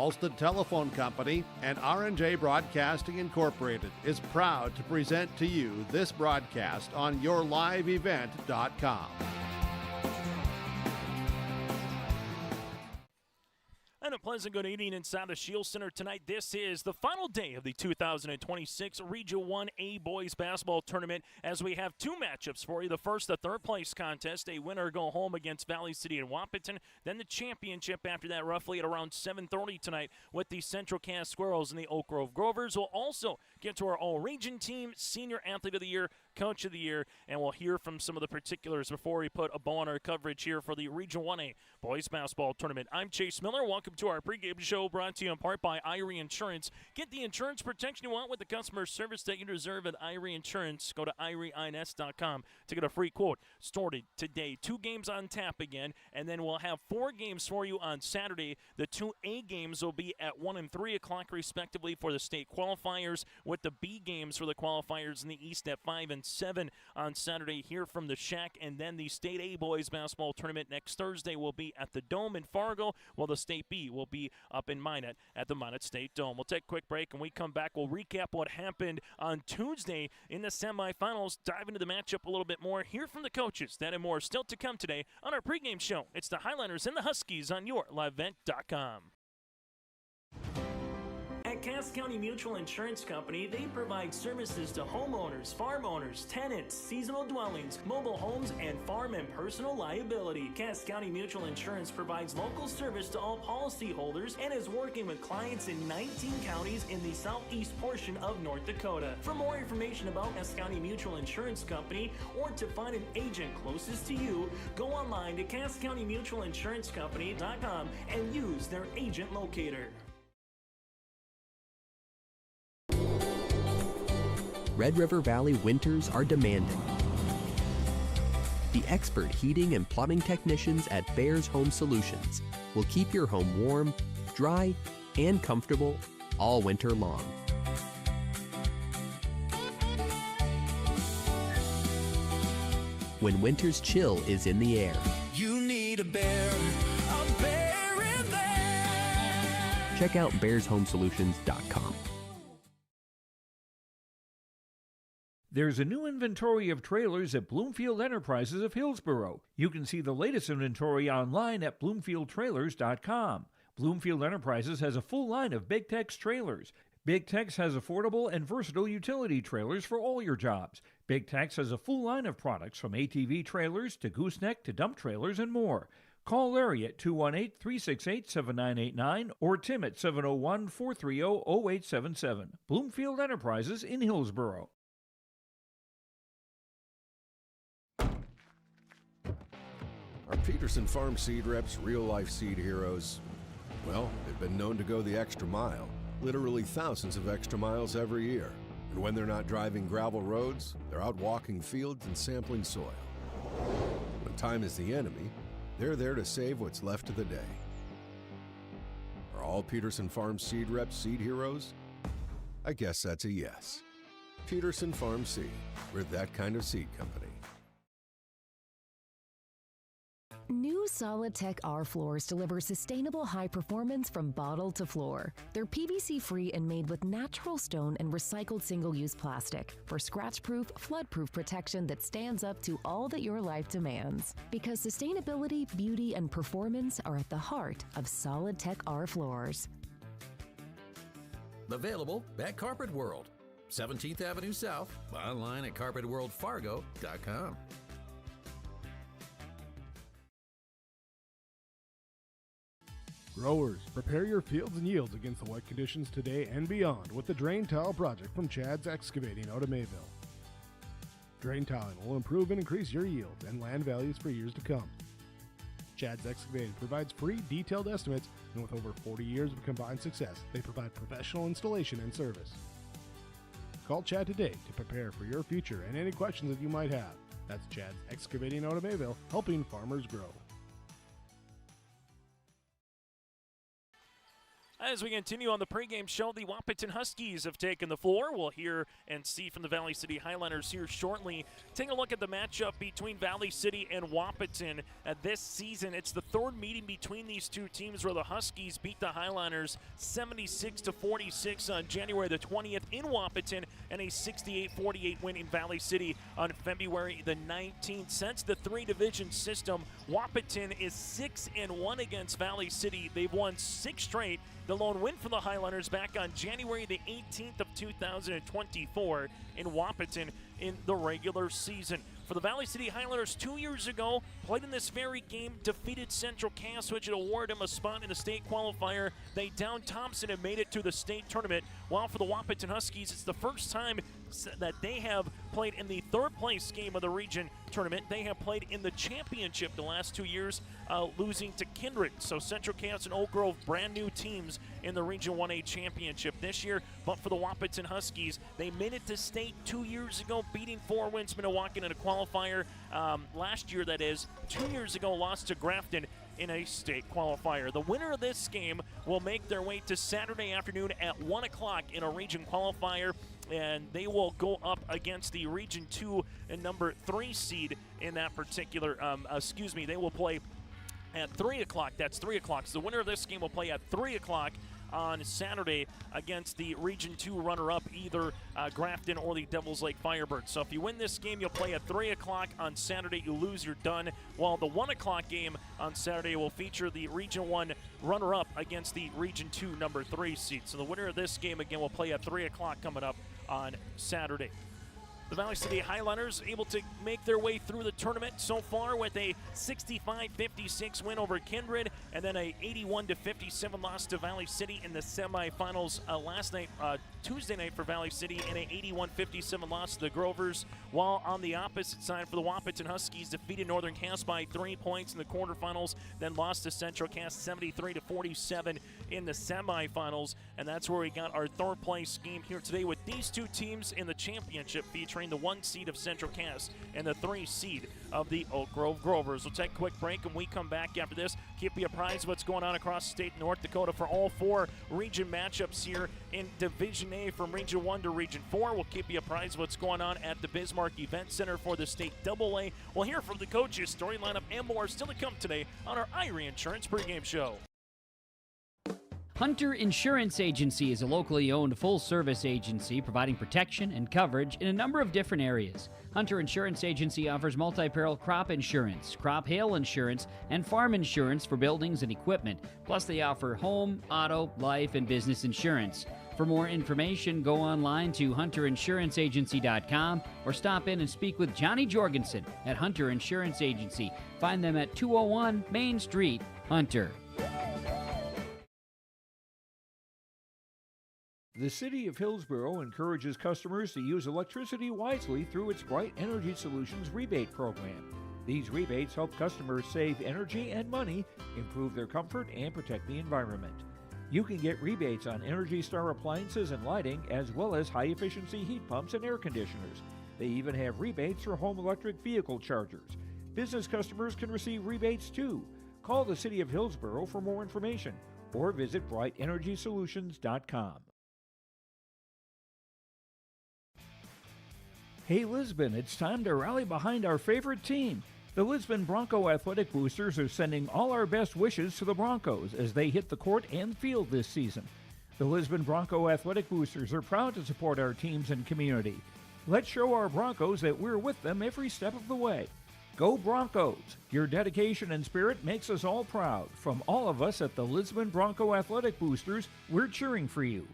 Halstead Telephone Company and R&J Broadcasting Incorporated is proud to present to you this broadcast on YourLiveEvent.com. And a pleasant good evening inside the Shield Center tonight. This is the final day of the 2026 Region 1A Boys Basketball Tournament as we have two matchups for you. The first, the third place contest, a winner go home against Valley City and Wahpeton. Then the championship after that roughly at around 7:30 tonight with the Central Cass Squirrels and the Oak Grove Grovers. We'll also get to our all-region team, Senior Athlete of the Year, Coach of the Year, and we'll hear from some of the particulars before we put a bow on our coverage here for the Region 1A Boys Basketball Tournament. I'm Chase Miller. Welcome to our pregame show brought to you in part by Irie Insurance. Get the insurance protection you want with the customer service that you deserve at Irie Insurance. Go to IrieINS.com to get a free quote. Started today. 2 games on tap again, and then we'll have 4 games for you on Saturday. The 2A games will be at 1 and 3 o'clock respectively for the state qualifiers, with the B games for the qualifiers in the East at 5 and 7 on Saturday here from the Shack, and then the State A Boys Basketball Tournament next Thursday will be at the Dome in Fargo, while the State B will be up in Minot at the Minot State Dome. We'll take a quick break, and we come back. We'll recap what happened on Tuesday in the semifinals, dive into the matchup a little bit more, hear from the coaches. That and more still to come today on our pregame show. It's the Highlanders and the Huskies on YourLiveEvent.com. At Cass County Mutual Insurance Company, they provide services to homeowners, farm owners, tenants, seasonal dwellings, mobile homes, and farm and personal liability. Cass County Mutual Insurance provides local service to all policyholders and is working with clients in 19 counties in the southeast portion of North Dakota. For more information about Cass County Mutual Insurance Company or to find an agent closest to you, go online to CassCountyMutualInsuranceCompany.com and use their agent locator. Red River Valley winters are demanding. The expert heating and plumbing technicians at Bears Home Solutions will keep your home warm, dry, and comfortable all winter long. When winter's chill is in the air, you need a Bear in there. Check out BearsHomeSolutions.com. There's a new inventory of trailers at Bloomfield Enterprises of Hillsboro. You can see the latest inventory online at BloomfieldTrailers.com. Bloomfield Enterprises has a full line of Big Tex trailers. Big Tex has affordable and versatile utility trailers for all your jobs. Big Tex has a full line of products from ATV trailers to gooseneck to dump trailers and more. Call Larry at 218-368-7989 or Tim at 701-430-0877. Bloomfield Enterprises in Hillsboro. Our Peterson Farm seed reps, real-life seed heroes, well, they've been known to go the extra mile, literally thousands of extra miles every year. And when they're not driving gravel roads, they're out walking fields and sampling soil. When time is the enemy, they're there to save what's left of the day. Are all Peterson Farm seed reps seed heroes? I guess that's a yes. Peterson Farm Seed, we're that kind of seed company. New Solid-Tech R floors deliver sustainable high performance from bottle to floor. They're PVC-free and made with natural stone and recycled single-use plastic for scratch-proof, flood-proof protection that stands up to all that your life demands. Because sustainability, beauty, and performance are at the heart of Solid-Tech R floors. Available at Carpet World, 17th Avenue South, online at carpetworldfargo.com. Growers, prepare your fields and yields against the wet conditions today and beyond with the Drain Tile Project from Chad's Excavating out of Mayville. Drain tiling will improve and increase your yields and land values for years to come. Chad's Excavating provides free detailed estimates, and with over 40 years of combined success, they provide professional installation and service. Call Chad today to prepare for your future and any questions that you might have. That's Chad's Excavating out of Mayville, helping farmers grow. As we continue on the pregame show, the Wahpeton Huskies have taken the floor. We'll hear and see from the Valley City Highlanders here shortly. Taking a look at the matchup between Valley City and Wahpeton this season. It's the third meeting between these two teams where the Huskies beat the Highlanders 76-46 on January the 20th in Wahpeton and a 68-48 win in Valley City on February the 19th. Since the three-division system, Wahpeton is 6-1 against Valley City. They've won 6 straight. The lone win for the Highlanders back on January the 18th of 2024 in Wahpeton in the regular season. For the Valley City Highlanders 2 years ago, played in this very game, defeated Central Cass, which had awarded them a spot in the state qualifier. They downed Thompson and made it to the state tournament. While for the Wahpeton Huskies, it's the first time that they have played in the third place game of the region tournament. They have played in the championship the last 2 years, losing to Kindred. So Central Cass and Oak Grove, brand new teams in the Region 1A championship this year. But for the Wahpeton Huskies, they made it to state 2 years ago, beating Four Winds Minnewacan in a qualifier last year, that is. 2 years ago, lost to Grafton in a state qualifier. The winner of this game will make their way to Saturday afternoon at 1 o'clock in a region qualifier, and they will go up against the Region 2 and number 3 seed in that particular, they will play at 3 o'clock. That's 3 o'clock. So the winner of this game will play at 3 o'clock on Saturday against the Region 2 runner-up, either Grafton or the Devils Lake Firebirds. So if you win this game, you'll play at 3 o'clock on Saturday. You lose, you're done. While the 1 o'clock game on Saturday will feature the Region 1 runner-up against the Region 2 number 3 seed. So the winner of this game, again, will play at 3 o'clock coming up on Saturday. The Valley City Highlanders able to make their way through the tournament so far with a 65-56 win over Kindred, and then a 81-57 loss to Valley City in the semifinals last night, Tuesday night for Valley City, and a 81-57 loss to the Grovers. While on the opposite side for the Wahpeton Huskies, defeated Northern Cass by 3 points in the quarterfinals, then lost to Central Cass 73-47 in the semifinals, and that's where we got our third place game here today with these two teams in the championship, featuring the 1 seed of Central Cass and the 3 seed of the Oak Grove Grovers. We'll take a quick break, and we come back after this. Keep you apprised of what's going on across the state of North Dakota for all 4 region matchups here in Division A from Region 1 to Region 4. We'll keep you apprised of what's going on at the Bismarck Event Center for the State AA. We'll hear from the coaches, story lineup, and more still to come today on our Irie Insurance pregame show. Hunter Insurance Agency is a locally owned full-service agency providing protection and coverage in a number of different areas. Hunter Insurance Agency offers multi-peril crop insurance, crop hail insurance, and farm insurance for buildings and equipment. Plus, they offer home, auto, life, and business insurance. For more information, go online to hunterinsuranceagency.com or stop in and speak with Johnny Jorgensen at Hunter Insurance Agency. Find them at 201 Main Street, Hunter. The City of Hillsborough encourages customers to use electricity wisely through its Bright Energy Solutions rebate program. These rebates help customers save energy and money, improve their comfort, and protect the environment. You can get rebates on Energy Star appliances and lighting, as well as high-efficiency heat pumps and air conditioners. They even have rebates for home electric vehicle chargers. Business customers can receive rebates too. Call the City of Hillsborough for more information or visit brightenergysolutions.com. Hey Lisbon, it's time to rally behind our favorite team. The Lisbon Bronco Athletic Boosters are sending all our best wishes to the Broncos as they hit the court and field this season. The Lisbon Bronco Athletic Boosters are proud to support our teams and community. Let's show our Broncos that we're with them every step of the way. Go Broncos! Your dedication and spirit makes us all proud. From all of us at the Lisbon Bronco Athletic Boosters, we're cheering for you.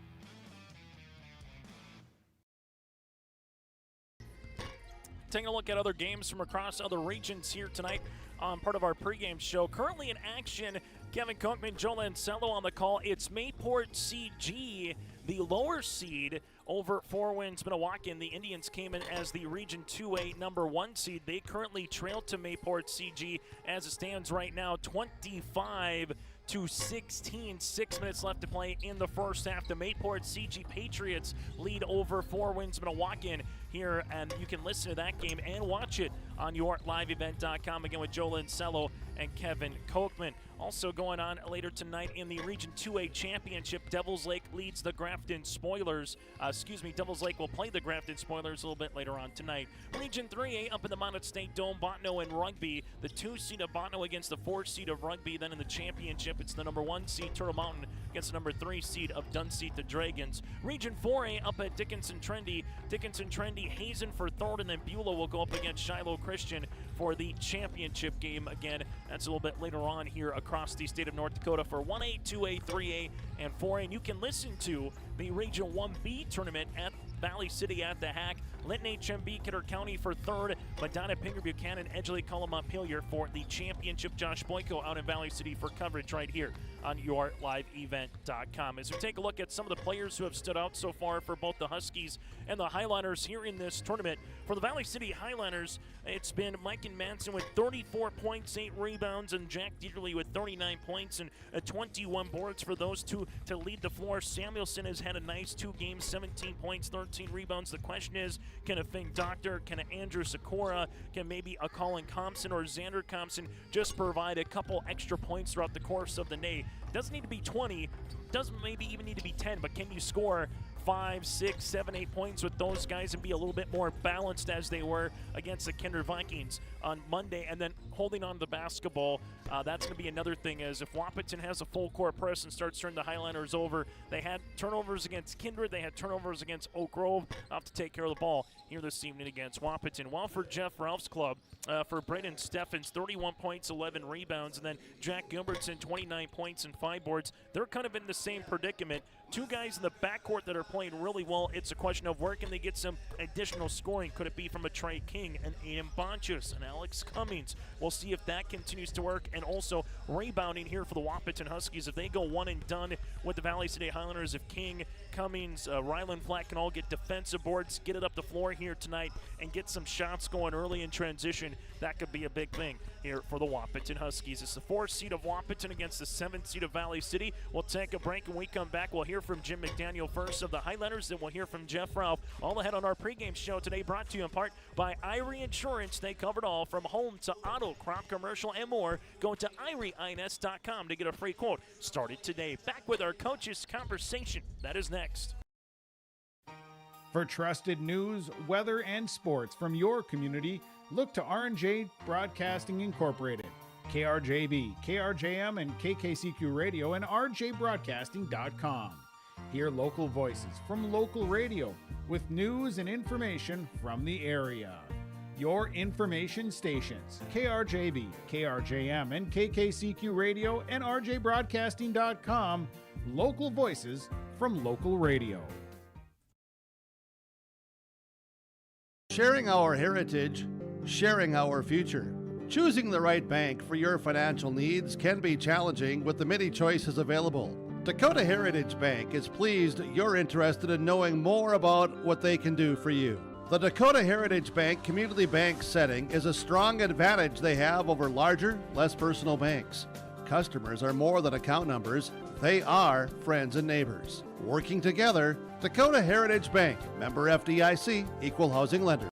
Taking a look at other games from across other regions here tonight on part of our pregame show. Currently in action, Kevin Cookman, Joe Lancello on the call. It's Mayport CG, the lower seed over Four Winds Minnewacan. The Indians came in as the Region 2A number 1 seed. They currently trail to Mayport CG as it stands right now, 25-16. 6 minutes left to play in the first half. The Mayport CG Patriots lead over Four Winds Minnewacan here, and you can listen to that game and watch it on yourliveevent.com, again with Joe Lincello and Kevin Kochman. Also going on later tonight in the Region 2A Championship, Devils Lake leads the Grafton Spoilers. Devils Lake will play the Grafton Spoilers a little bit later on tonight. Region 3A up in the Mountain State Dome, Bottineau and Rugby. The 2 seed of Bottineau against the 4 seed of Rugby. Then in the championship, it's the number 1 seed Turtle Mountain against the number 3 seed of Dunseith the Dragons. Region 4A up at Dickinson Trendy, Hazen for Thornton, and Beulah will go up against Shiloh Christian for the championship game again. That's a little bit later on here across the state of North Dakota for 1A, 2A, 3A, and 4A. And you can listen to the Region 1B tournament at Valley City at the Hack. Linton HMB, Kidder County for third. Medina, Pinger Buchanan, Edgeley, Cullum, Montpelier for the championship. Josh Boyko out in Valley City for coverage right here on yourliveevent.com. As we take a look at some of the players who have stood out so far for both the Huskies and the Highliners here in this tournament. For the Valley City Highliners, it's been Mike and Manson with 34 points, 8 rebounds, and Jack Dieterle with 39 points and 21 boards for those two to lead the floor. Samuelson has had a nice 2 games, 17 points, 13 rebounds. The question is, can a Fink Doctor, can a Andrew Sikora, can maybe a Colin Compson or Xander Compson just provide a couple extra points throughout the course of the day? Doesn't need to be 20, doesn't maybe even need to be 10, but can you score 5, 6, 7, 8 points with those guys and be a little bit more balanced as they were against the Kinder Vikings on Monday? And then holding on to the basketball, that's going to be another thing, as if Wahpeton has a full court press and starts turning the Highliners over. They had turnovers against Kindred, they had turnovers against Oak Grove. I'll have to take care of the ball here this evening against Wahpeton. While for Jeff Ralph's club, for Braden Steffens, 31 points, 11 rebounds, and then Jack Gilbertson, 29 points and 5 boards. They're kind of in the same predicament. 2 guys in the backcourt that are playing really well. It's a question of where can they get some additional scoring. Could it be from a Trey King, an Aiden Bonchus, and Alex Cummings? We'll see if that continues to work. And also rebounding here for the Wahpeton Huskies. If they go one and done with the Valley City Highlanders, if King, Cummings, Ryland Flack can all get defensive boards, get it up the floor here tonight, and get some shots going early in transition, that could be a big thing here for the Wahpeton Huskies. It's the 4th seed of Wahpeton against the 7th seed of Valley City. We'll take a break, and when we come back, we'll hear from Jim McDaniel first of the Highlanders, then we'll hear from Jeff Ralph. All ahead on our pregame show today, brought to you in part by Irie Insurance. They covered all from home to auto, crop, commercial, and more. Go to IrieINS.com to get a free quote. Started today. Back with our coaches' conversation. That is next. For trusted news, weather, and sports from your community, look to R&J Broadcasting Incorporated. KRJB, KRJM, and KKCQ Radio, and RJBroadcasting.com. Hear local voices from local radio with news and information from the area. Your information stations, KRJB, KRJM, and KKCQ Radio, and RJBroadcasting.com. Local voices from local radio. Sharing our heritage, sharing our future. Choosing the right bank for your financial needs can be challenging with the many choices available. Dakota Heritage Bank is pleased you're interested in knowing more about what they can do for you. The Dakota Heritage Bank community bank setting is a strong advantage they have over larger, less personal banks. Customers are more than account numbers, they are friends and neighbors. Working together, Dakota Heritage Bank, member FDIC, equal housing lender.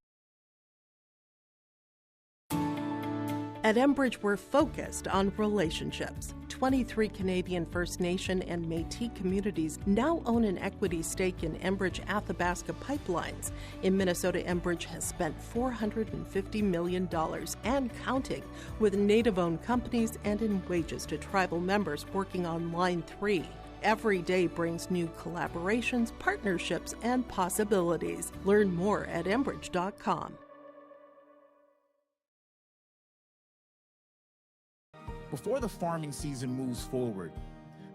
At Enbridge, we're focused on relationships. 23 Canadian First Nation and Métis communities now own an equity stake in Enbridge Athabasca Pipelines. In Minnesota, Enbridge has spent $450 million and counting with Native-owned companies and in wages to tribal members working on Line 3. Every day brings new collaborations, partnerships, and possibilities. Learn more at Enbridge.com. Before the farming season moves forward,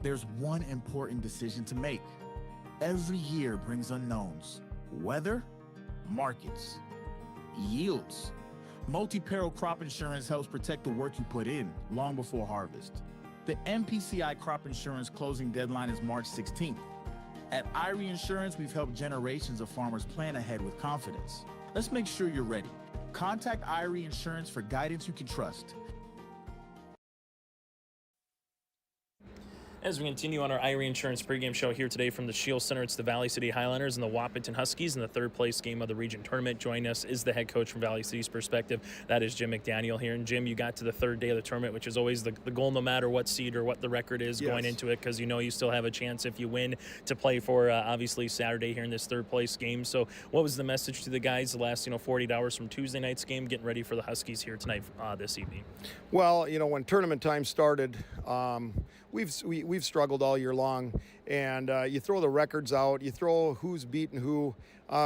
there's one important decision to make. Every year brings unknowns: weather, markets, yields. Multi-peril crop insurance helps protect the work you put in long before harvest. The MPCI crop insurance closing deadline is March 16th. At Irie Insurance, we've helped generations of farmers plan ahead with confidence. Let's make sure you're ready. Contact Irie Insurance for guidance you can trust. As we continue on our Irie Insurance pregame show here today from the Shield Center, it's the Valley City Highlanders and the Wahpeton Huskies in the third place game of the region tournament. Joining us is the head coach from Valley City's perspective. That is Jim McDaniel here. And Jim, you got to the third day of the tournament, which is always the goal no matter what seed or what the record is going into it, because you know you still have a chance if you win to play for obviously Saturday here in this third place game. So what was the message to the guys the last 48 hours from Tuesday night's game, getting ready for the Huskies here tonight this evening? Well, when tournament time started, we've struggled all year long, and you throw the records out, you throw who's beaten who.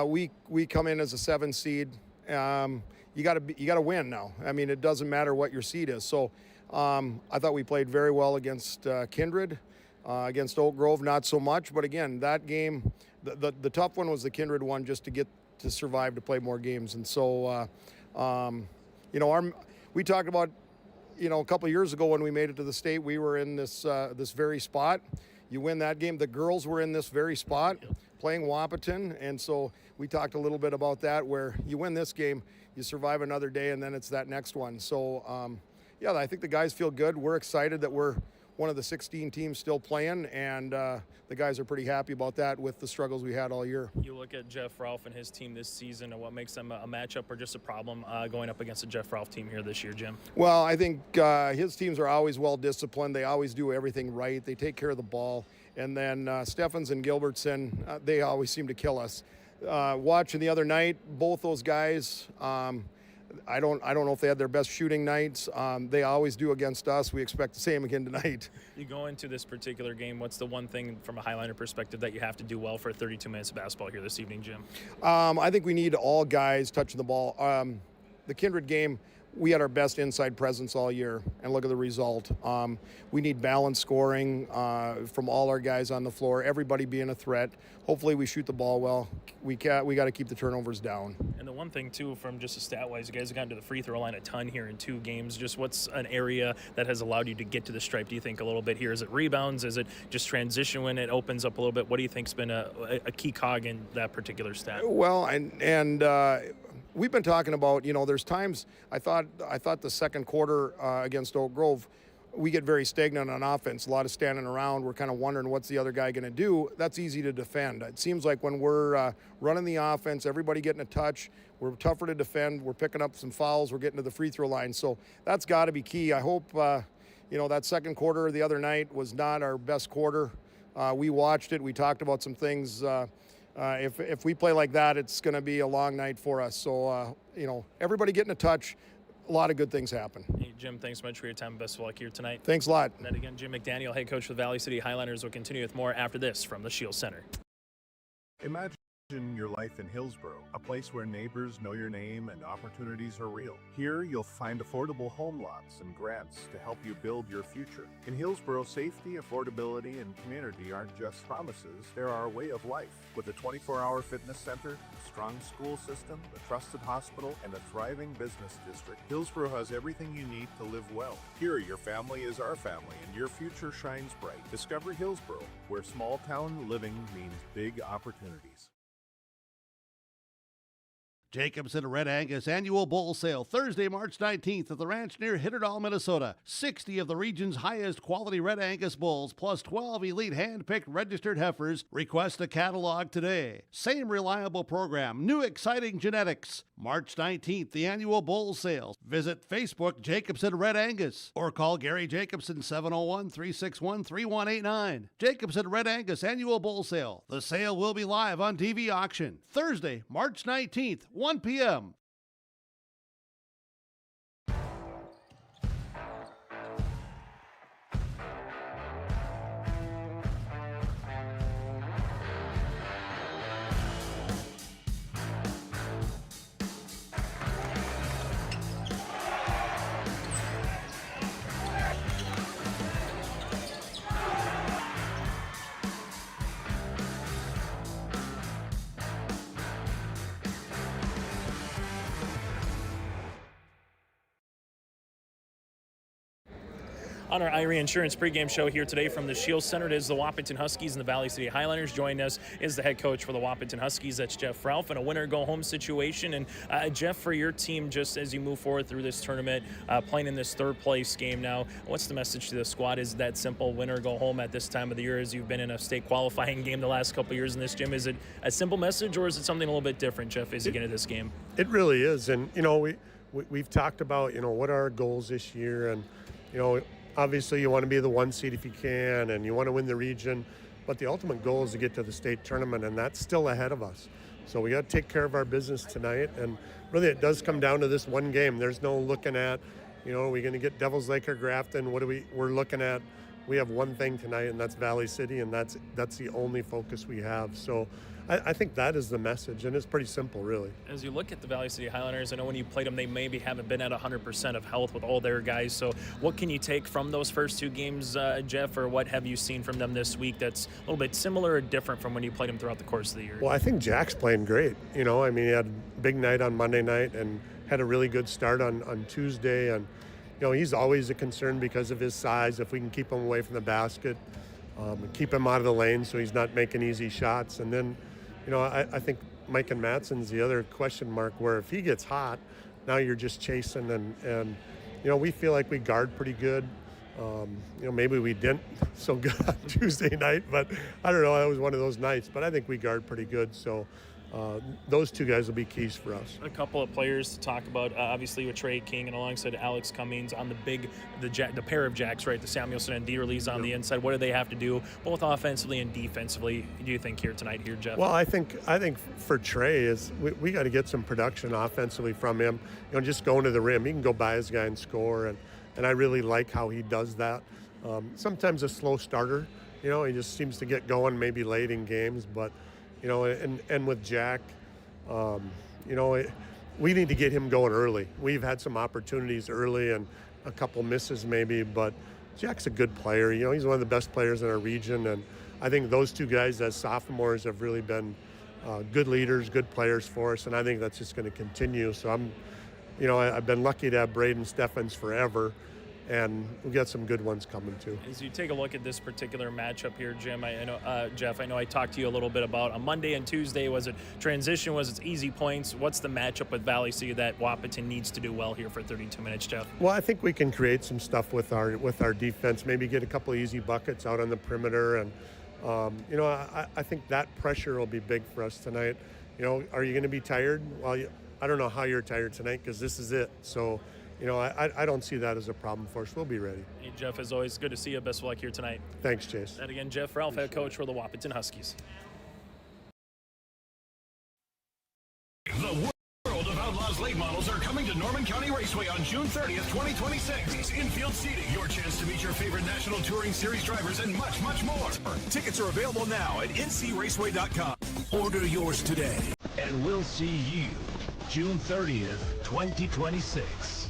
We come in as a 7 seed. You got to win now. I mean, it doesn't matter what your seed is. So I thought we played very well against Kindred, against Oak Grove not so much. But again, that game, the tough one was the Kindred one, just to get to survive to play more games. And so we talked about. A couple of years ago when we made it to the state, we were in this very spot. You win that game. The girls were in this very spot playing Wahpeton, and so we talked a little bit about that, where you win this game, you survive another day, and then it's that next one. So, I think the guys feel good. We're excited that we're one of the 16 teams still playing, and the guys are pretty happy about that with the struggles we had all year. You look at Jeff Ralph and his team this season, and what makes them a matchup or just a problem going up against the Jeff Ralph team here this year, Jim? Well, I think his teams are always well disciplined. They always do everything right. They take care of the ball. And then Steffens and Gilbertson, they always seem to kill us. Watching the other night, both those guys, I don't know if they had their best shooting nights. They always do against us. We expect the same again tonight. You go into this particular game, what's the one thing from a Highlander perspective that you have to do well for 32 minutes of basketball here this evening, Jim? I think we need all guys touching the ball. The Kindred game, we had our best inside presence all year, and look at the result. We need balanced scoring from all our guys on the floor, everybody being a threat. Hopefully we shoot the ball well. We got to keep the turnovers down. And the one thing, too, from just a stat-wise, you guys have gotten to the free throw line a ton here in 2 games. Just what's an area that has allowed you to get to the stripe, do you think, a little bit here? Is it rebounds? Is it just transition when it opens up a little bit? What do you think's been a key cog in that particular stat? Well, and we've been talking about, there's times I thought the second quarter against Oak Grove, we get very stagnant on offense, a lot of standing around. We're kind of wondering what's the other guy going to do. That's easy to defend. It seems like when we're running the offense, everybody getting a touch, we're tougher to defend. We're picking up some fouls. We're getting to the free throw line. So that's got to be key. I hope, that second quarter the other night was not our best quarter. We watched it. We talked about some things. If we play like that, it's going to be a long night for us. So, everybody getting a touch, a lot of good things happen. Hey, Jim, thanks so much for your time. Best of luck here tonight. Thanks a lot. And then again, Jim McDaniel, head coach of the Valley City Highlanders, will continue with more after this from the Shield Center. Imagine your life in Hillsborough, a place where neighbors know your name and opportunities are real. Here, you'll find affordable home lots and grants to help you build your future. In Hillsborough, safety, affordability, and community aren't just promises, they're our way of life. With a 24-hour fitness center, a strong school system, a trusted hospital, and a thriving business district, Hillsborough has everything you need to live well. Here, your family is our family, and your future shines bright. Discover Hillsborough, where small-town living means big opportunities. Jacobson Red Angus Annual Bull Sale, Thursday, March 19th at the ranch near Hitterdall, Minnesota. 60 of the region's highest quality Red Angus bulls, plus 12 elite hand-picked registered heifers. Request a catalog today. Same reliable program, new exciting genetics. March 19th, the Annual Bull Sale. Visit Facebook Jacobson Red Angus or call Gary Jacobson 701-361-3189. Jacobson Red Angus Annual Bull Sale. The sale will be live on TV auction. Thursday, March 19th, 1 p.m. On our Irie Insurance pregame show here today from the Shield Center, it is the Wahpeton Huskies and the Valley City Highlanders. Joining us is the head coach for the Wahpeton Huskies, that's Jeff Ralph, in a winner-go-home situation. And Jeff, for your team, just as you move forward through this tournament, playing in this third-place game now, what's the message to the squad? Is that simple, winner-go-home at this time of the year, as you've been in a state qualifying game the last couple of years in this gym? Is it a simple message, or is it something a little bit different, Jeff, as you get into this game? It really is. And, we've talked about, what are our goals this year, and, obviously you want to be the 1 seed if you can, and you want to win the region, but the ultimate goal is to get to the state tournament, and that's still ahead of us. So we got to take care of our business tonight, and really it does come down to this one game. There's no looking at, are we going to get Devils Lake or Grafton? We're looking at, we have one thing tonight, and that's Valley City, and that's the only focus we have. So I think that is the message, and it's pretty simple, really. As you look at the Valley City Highlanders, I know when you played them, they maybe haven't been at 100% of health with all their guys. So what can you take from those first 2 games, Jeff, or what have you seen from them this week that's a little bit similar or different from when you played them throughout the course of the year? Well, I think Jack's playing great. He had a big night on Monday night and had a really good start on Tuesday. And, he's always a concern because of his size. If we can keep him away from the basket, and keep him out of the lane so he's not making easy shots. And then, I think Mike and Matson's the other question mark, where if he gets hot, now you're just chasing. And we feel like we guard pretty good. Maybe we didn't so good on Tuesday night, but I don't know. That was one of those nights. But I think we guard pretty good. So those 2 guys will be keys for us. A couple of players to talk about, obviously with Trey King and alongside Alex Cummings on the pair of Jacks, right? The Samuelson and Dearleys on the inside. What do they have to do, both offensively and defensively, do you think, here tonight, Jeff? Well, I think for Trey is we got to get some production offensively from him. Just going to the rim. He can go by his guy and score, and I really like how he does that. Sometimes a slow starter, he just seems to get going maybe late in games, but and with Jack, we need to get him going early. We've had some opportunities early and a couple misses maybe, but Jack's a good player. He's one of the best players in our region, and I think those 2 guys as sophomores have really been good leaders, good players for us, and I think that's just going to continue. So I've been lucky to have Braden Steffens forever, and we got some good ones coming too. As you take a look at this particular matchup here, Jim, I know, Jeff, I know I talked to you a little bit about on Monday and Tuesday. Was it transition? Was it easy points? What's the matchup with Valley City that Wahpeton needs to do well here for 32 minutes, Jeff? Well, I think we can create some stuff with our defense. Maybe get a couple of easy buckets out on the perimeter, and I think that pressure will be big for us tonight. Are you going to be tired? Well, I don't know how you're tired tonight because this is it. So. I don't see that as a problem for us. We'll be ready. Hey, Jeff, as always, good to see you. Best of luck here tonight. Thanks, Chase. And again, Jeff Ralph, head coach for the Wahpeton Huskies. The world of Outlaws late models are coming to Norman County Raceway on June 30th, 2026. Infield seating, your chance to meet your favorite National Touring Series drivers, and much, much more. Tickets are available now at ncraceway.com. Order yours today. And we'll see you June 30th, 2026.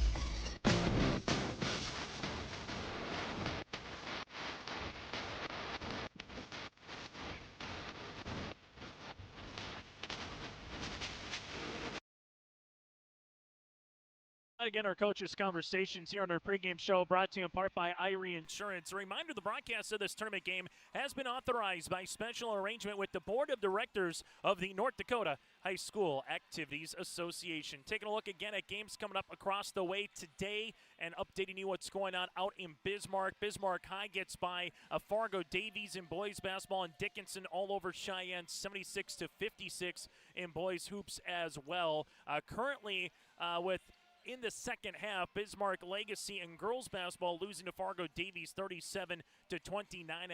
Again, our coaches' conversations here on our pregame show brought to you in part by Irie Insurance. A reminder, the broadcast of this tournament game has been authorized by special arrangement with the Board of Directors of the North Dakota High School Activities Association. Taking a look again at games coming up across the way today and updating you what's going on out in Bismarck. Bismarck High gets by Fargo Davies in boys basketball, and Dickinson all over Cheyenne, 76-56 in boys hoops as well. Currently with in the second half, Bismarck Legacy in girls basketball losing to Fargo Davies 37-29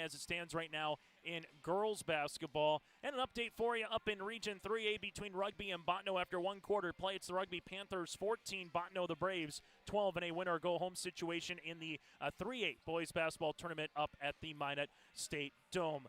as it stands right now in girls basketball. And an update for you up in Region 3A between Rugby and Bottineau after one quarter play. It's the Rugby Panthers 14, Bottineau the Braves 12 in a winner-go-home situation in the 3A boys basketball tournament up at the Minot State Dome.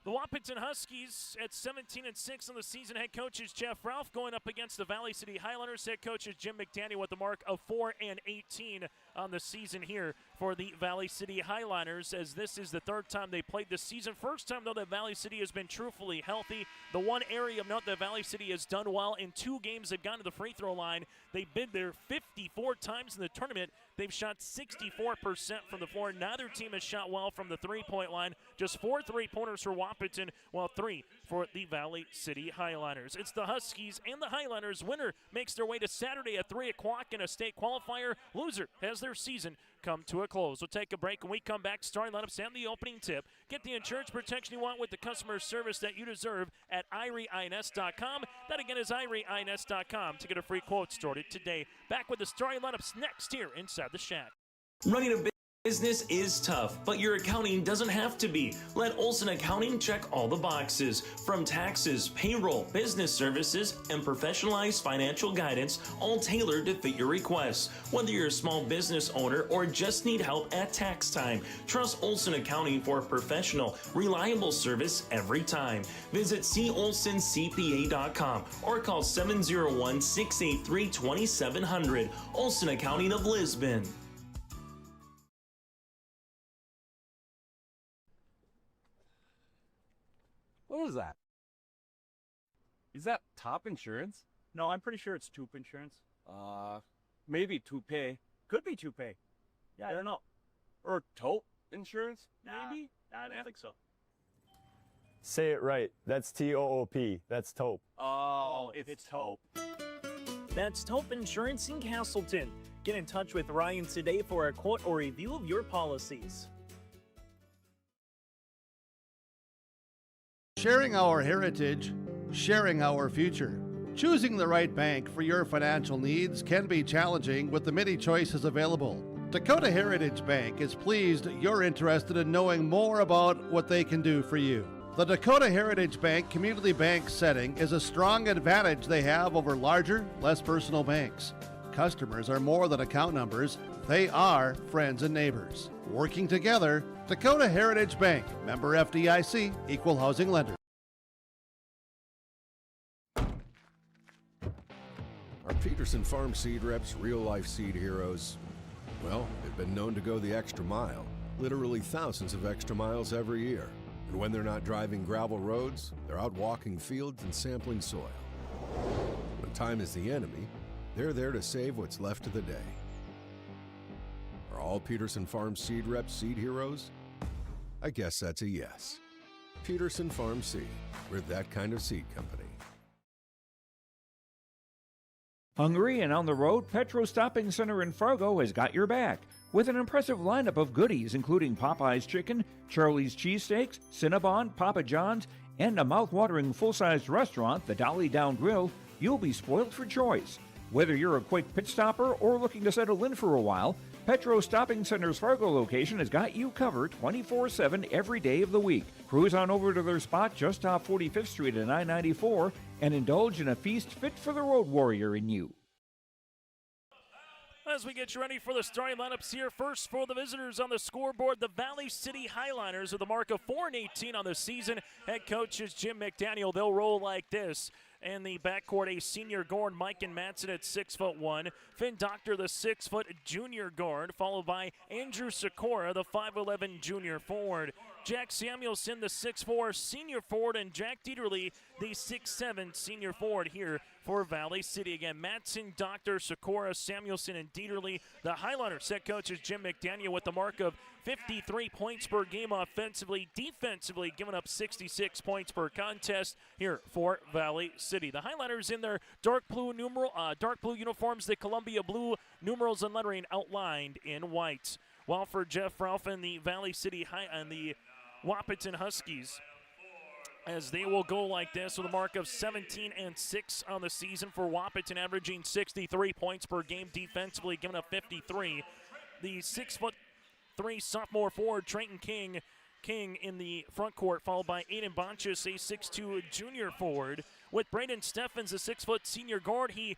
The Wahpeton Huskies at 17-6 on the season. Head coach is Jeff Ralph going up against the Valley City Highlanders. Head coach is Jim McDaniel with the mark of 4-18 on the season here for the Valley City Highliners, as this is the third time they played this season. First time, though, that Valley City has been truthfully healthy. The one area of note that Valley City has done well in 2 games, they've gone to the free throw line. They've been there 54 times in the tournament. They've shot 64% from the floor. Neither team has shot well from the three-point line. Just 4 3-pointers for Wahpeton, while 3 for the Valley City Highliners. It's the Huskies and the Highliners. Winner makes their way to Saturday at 3 o'clock in a state qualifier. Loser has their season come to a close. We'll take a break. When we come back, starting lineups and the opening tip. Get the insurance protection you want with the customer service that you deserve at IREINS.com. That again is IREINS.com to get a free quote started today. Back with the starting lineups next here inside the Shack. Running a business is tough, but your accounting doesn't have to be. Let Olson Accounting check all the boxes. From taxes, payroll, business services, and professionalized financial guidance, all tailored to fit your requests. Whether you're a small business owner or just need help at tax time, trust Olson Accounting for professional, reliable service every time. Visit colsoncpa.com or call 701-683-2700. Olson Accounting of Lisbon. What was that? Is that top insurance? No, I'm pretty sure it's Toop Insurance. Maybe Toupee. Could be Toupee. Yeah, I don't know. Or Taupe Insurance? Maybe? I don't think so. Say it right. That's T-O-O-P. That's Taupe. Oh, it's Taupe. That's Taupe Insurance in Castleton. Get in touch with Ryan today for a quote or review of your policies. Sharing our heritage, sharing our future. Choosing the right bank for your financial needs can be challenging with the many choices available. Dakota Heritage Bank is pleased you're interested in knowing more about what they can do for you. The Dakota Heritage Bank community bank setting is a strong advantage they have over larger, less personal banks. Customers are more than account numbers, they are friends and neighbors. Working together, Dakota Heritage Bank, member FDIC, equal housing lender. Our Peterson Farm seed reps, real-life seed heroes, well, they've been known to go the extra mile, literally thousands of extra miles every year. And when they're not driving gravel roads, they're out walking fields and sampling soil. When time is the enemy, they're there to save what's left of the day. Are all Peterson Farm seed reps seed heroes? I guess that's a yes. Peterson Farm Seed. We're that kind of seed company. Hungry and on the road, Petro Stopping Center in Fargo has got your back. With an impressive lineup of goodies including Popeye's Chicken, Charlie's Cheesesteaks, Cinnabon, Papa John's, and a mouth-watering full-sized restaurant, the Dolly Down Grill, you'll be spoiled for choice. Whether you're a quick pit stopper or looking to settle in for a while, Petro Stopping Center's Fargo location has got you covered 24/7 every day of the week. Cruise on over to their spot just off 45th Street at I-94 and indulge in a feast fit for the road warrior in you. As we get you ready for the starting lineups here, first for the visitors on the scoreboard, the Valley City Highliners with a mark of 4-18 on the season. Head coach is Jim McDaniel. They'll roll like this. And the backcourt, a senior guard, Mike and Matson at 6'1". Finn Doctor, the 6-foot junior guard, followed by Andrew Sikora, the 5'11" junior forward. Jack Samuelson, the 6'4" senior forward, and Jack Dieterle, the 6'7" senior forward here for Valley City. Again, Matson, Doctor, Sikora, Samuelson, and Dieterle. The Highliners head coach is Jim McDaniel with the mark of 53 points per game offensively. Defensively, giving up 66 points per contest here for Valley City. The Highliners in their dark blue uniforms, the Columbia blue numerals and lettering outlined in white. While for Jeff Ralph and the Valley City and the Wahpeton Huskies, as they will go like this with a mark of 17-6 on the season for Wahpeton, averaging 63 points per game defensively, giving up 53. The 6'3" sophomore forward Trenton King in the front court, followed by Aiden Bonchus, a 6'2" junior forward. With Braden Steffens, a 6-foot senior guard, he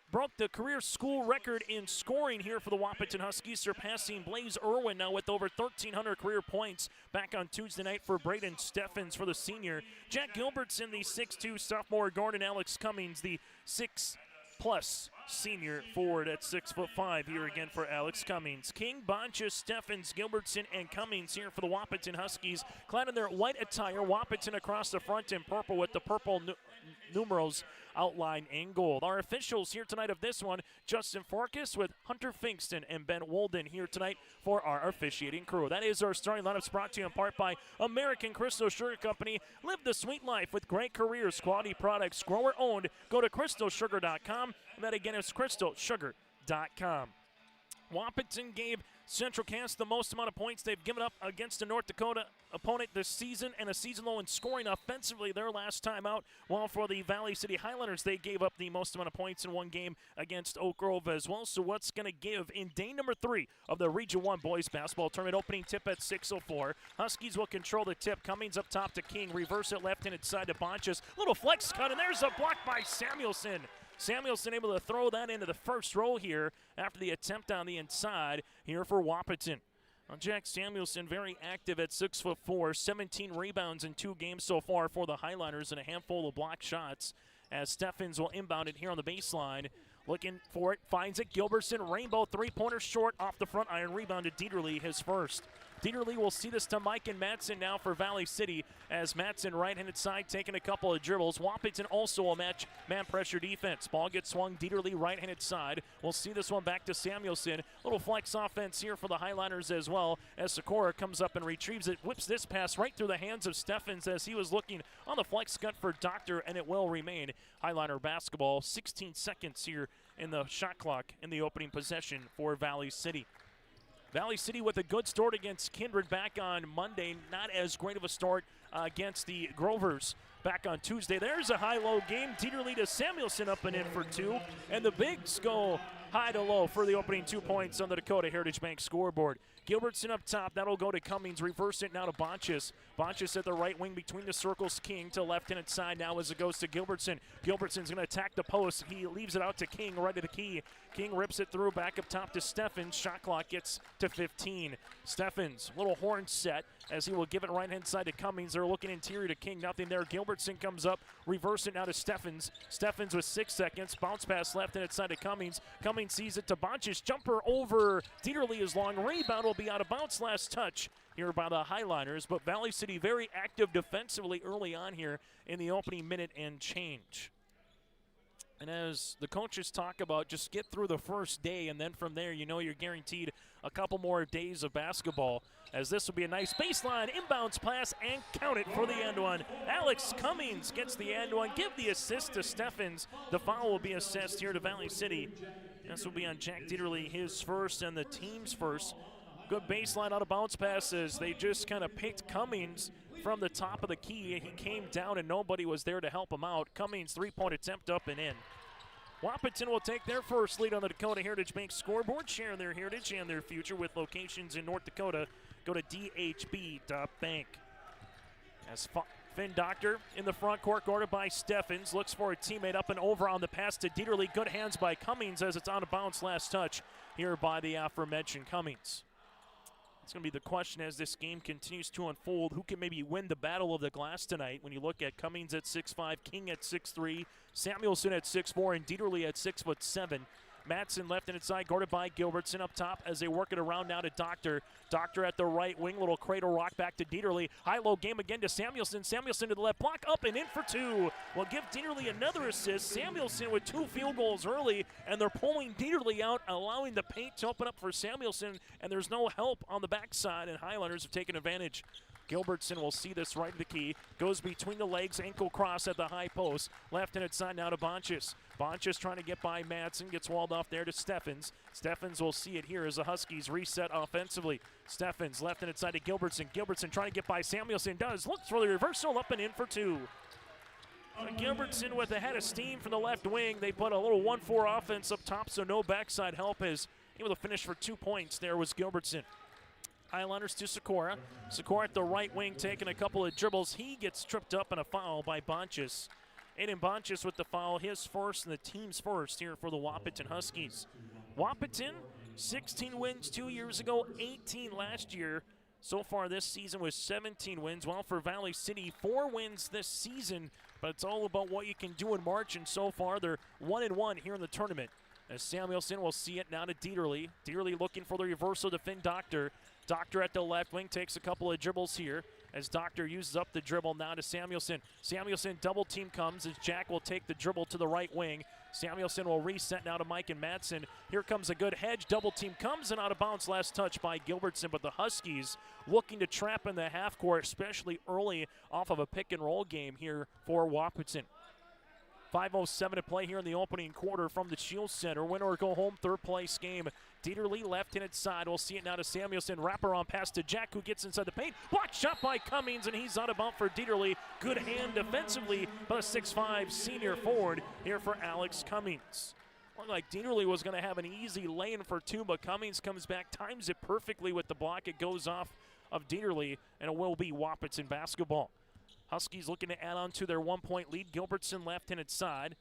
broke the career school record in scoring here for the Wahpeton Huskies, surpassing Blaze Irwin now with over 1,300 career points back on Tuesday night for Braden Steffens for the senior. Jack Gilbertson, the 6'2" sophomore guard, and Alex Cummings, the 6+ senior forward at 6'5" here again for Alex Cummings. King, Bonchus, Steffens, Gilbertson, and Cummings here for the Wahpeton Huskies. Clad in their white attire, Wahpeton across the front in purple with the purple numerals outlined in gold. Our officials here tonight of this one, Justin Forkas with Hunter Finkston and Ben Wolden here tonight for our officiating crew. That is our starting lineups, brought to you in part by American Crystal Sugar Company. Live the sweet life with great careers, quality products, grower owned. Go to crystalsugar.com. And that again is crystalsugar.com. Wahpeton gave Central Cass the most amount of points they've given up against a North Dakota opponent this season, and a season low in scoring offensively their last time out. While for the Valley City Highlanders, they gave up the most amount of points in one game against Oak Grove as well. So what's going to give in day number 3 of the Region 1 boys basketball tournament? Opening tip at 6:04. Huskies will control the tip. Cummings up top to King. Reverse it left-handed side to Bonchus. Little flex cut, and there's a block by Samuelson. Samuelson able to throw that into the first row here after the attempt on the inside here for Wahpeton. Well, Jack Samuelson very active at 6'4", 17 rebounds in 2 games so far for the Highliners and a handful of block shots as Steffens will inbound it here on the baseline. Looking for it, finds it. Gilbertson, rainbow three-pointer short off the front iron. Rebound to Dieterle, his first. Dieterle will see this to Mike and Matson now for Valley City as Matson right-handed side taking a couple of dribbles. Wahpeton also will match man pressure defense. Ball gets swung Dieterle right-handed side. We'll see this one back to Samuelson. Little flex offense here for the Highliners as well as Sikora comes up and retrieves it. Whips this pass right through the hands of Steffens as he was looking on the flex cut for Doctor, and it will remain Highliner basketball. 16 seconds here in the shot clock in the opening possession for Valley City. Valley City with a good start against Kindred back on Monday. Not as great of a start against the Grovers back on Tuesday. There's a high-low game. Dieterle to Samuelson up and in for 2. And the Bigs go high to low for the opening 2 points on the Dakota Heritage Bank scoreboard. Gilbertson up top. That'll go to Cummings. Reverse it now to Bonchus. Bonchus at the right wing between the circles. King to left-handed side now as it goes to Gilbertson. Gilbertson's going to attack the post. He leaves it out to King right at the key. King rips it through back up top to Steffens. Shot clock gets to 15. Steffens, little horn set as he will give it right-hand side to Cummings. They're looking interior to King. Nothing there. Gilbertson comes up. Reverse it now to Steffens. Steffens with 6 seconds. Bounce pass left-handed side to Cummings. Cummings sees it to Bonchus. Jumper over Dieterle is long. Rebound will be out of bounds. Last touch here by the Highliners. But Valley City very active defensively early on here in the opening minute and change. And as the coaches talk about, just get through the first day, and then from there, you know you're guaranteed a couple more days of basketball, as this will be a nice baseline inbounds pass and count it for the end one. Alex Cummings gets the end one. Give the assist to Steffens. The foul will be assessed here to Valley City. This will be on Jack Dieterle, his first and the team's first. Good baseline out of bounce passes. They just kind of picked Cummings from the top of the key. He came down and nobody was there to help him out. Cummings three-point attempt up and in. Wahpeton will take their first lead on the Dakota Heritage Bank scoreboard, sharing their heritage and their future with locations in North Dakota. Go to dhb.bank. As Finn Doctor in the front court, guarded by Steffens, looks for a teammate up and over on the pass to Dieterle. Good hands by Cummings as it's out of bounds. Last touch here by the aforementioned Cummings. It's going to be the question as this game continues to unfold. Who can maybe win the battle of the glass tonight when you look at Cummings at 6'5", King at 6'3", Samuelson at 6'4", and Dieterle at 6'7". Matson left-handed side, guarded by Gilbertson up top as they work it around now to Doctor. Doctor at the right wing, little cradle rock back to Dieterle. High-low game again to Samuelson. Samuelson to the left block, up and in for 2. Will give Dieterle another assist. Samuelson with 2 field goals early, and they're pulling Dieterle out, allowing the paint to open up for Samuelson, and there's no help on the backside, and Highlanders have taken advantage. Gilbertson will see this right to the key. Goes between the legs, ankle cross at the high post. Left-handed side now to Bonchus. Bonchus trying to get by Matson. Gets walled off there to Steffens. Steffens will see it here as the Huskies reset offensively. Steffens left-handed side to Gilbertson. Gilbertson trying to get by Samuelson. Does. Looks for the reversal. Up and in for 2. Gilbertson with a head of steam from the left wing. They put a little 1-4 offense up top, so no backside help. Is able to finish for 2 points there was Gilbertson. Highlanders to Sikora. Sikora at the right wing taking a couple of dribbles. He gets tripped up in a foul by Bonchus. Aiden Bonchus with the foul, his first and the team's first here for the Wahpeton Huskies. Wahpeton, 16 wins 2 years ago, 18 last year. So far this season with 17 wins. While for Valley City, 4 wins this season, but it's all about what you can do in March, and so far they're 1-1 here in the tournament. As Samuelson will see it now to Dieterle. Dieterle looking for the reversal to Finn Doctor. Doctor at the left wing takes a couple of dribbles here as Doctor uses up the dribble now to Samuelson. Samuelson double team comes as Jack will take the dribble to the right wing. Samuelson will reset now to Mike and Madsen. Here comes a good hedge. Double team comes and out of bounds. Last touch by Gilbertson, but the Huskies looking to trap in the half court, especially early off of a pick and roll game here for Wahpeton. 5:07 to play here in the opening quarter from the Shield Center. Win or go home, third place game. Dieterle left-handed side. We'll see it now to Samuelson. Wraparound pass to Jack, who gets inside the paint. Blocked shot by Cummings, and he's out of bounds for Dieterle. Good hand defensively by the 6'5" senior forward here for Alex Cummings. Looked like Dieterle was going to have an easy lane for two, but Cummings comes back, times it perfectly with the block. It goes off of Dieterle, and it will be Wahpeton basketball. Huskies looking to add on to their 1-point lead. Gilbertson left-handed side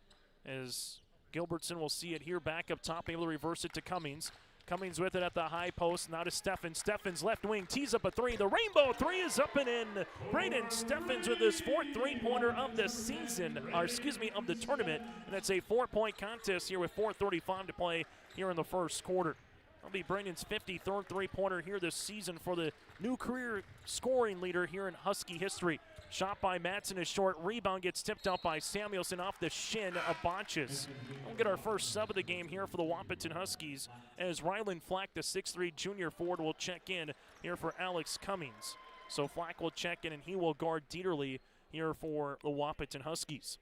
as Gilbertson will see it here back up top, able to reverse it to Cummings. Cummings with it at the high post, now to Steffens. Steffens left wing, tees up a three. The rainbow three is up and in. Braden Steffens with his fourth three-pointer of the season, or excuse me, of the tournament. And it's a 4-point contest here with 4:35 to play here in the first quarter. That'll be Braden's 53rd three-pointer here this season for the new career scoring leader here in Husky history. Shot by Madsen is short. Rebound gets tipped out by Samuelson off the shin of Bonches. We'll get our first sub of the game here for the Wahpeton Huskies as Rylan Flack, the 6'3" junior forward, will check in here for Alex Cummings. So Flack will check in and he will guard Dieterle here for the Wahpeton Huskies.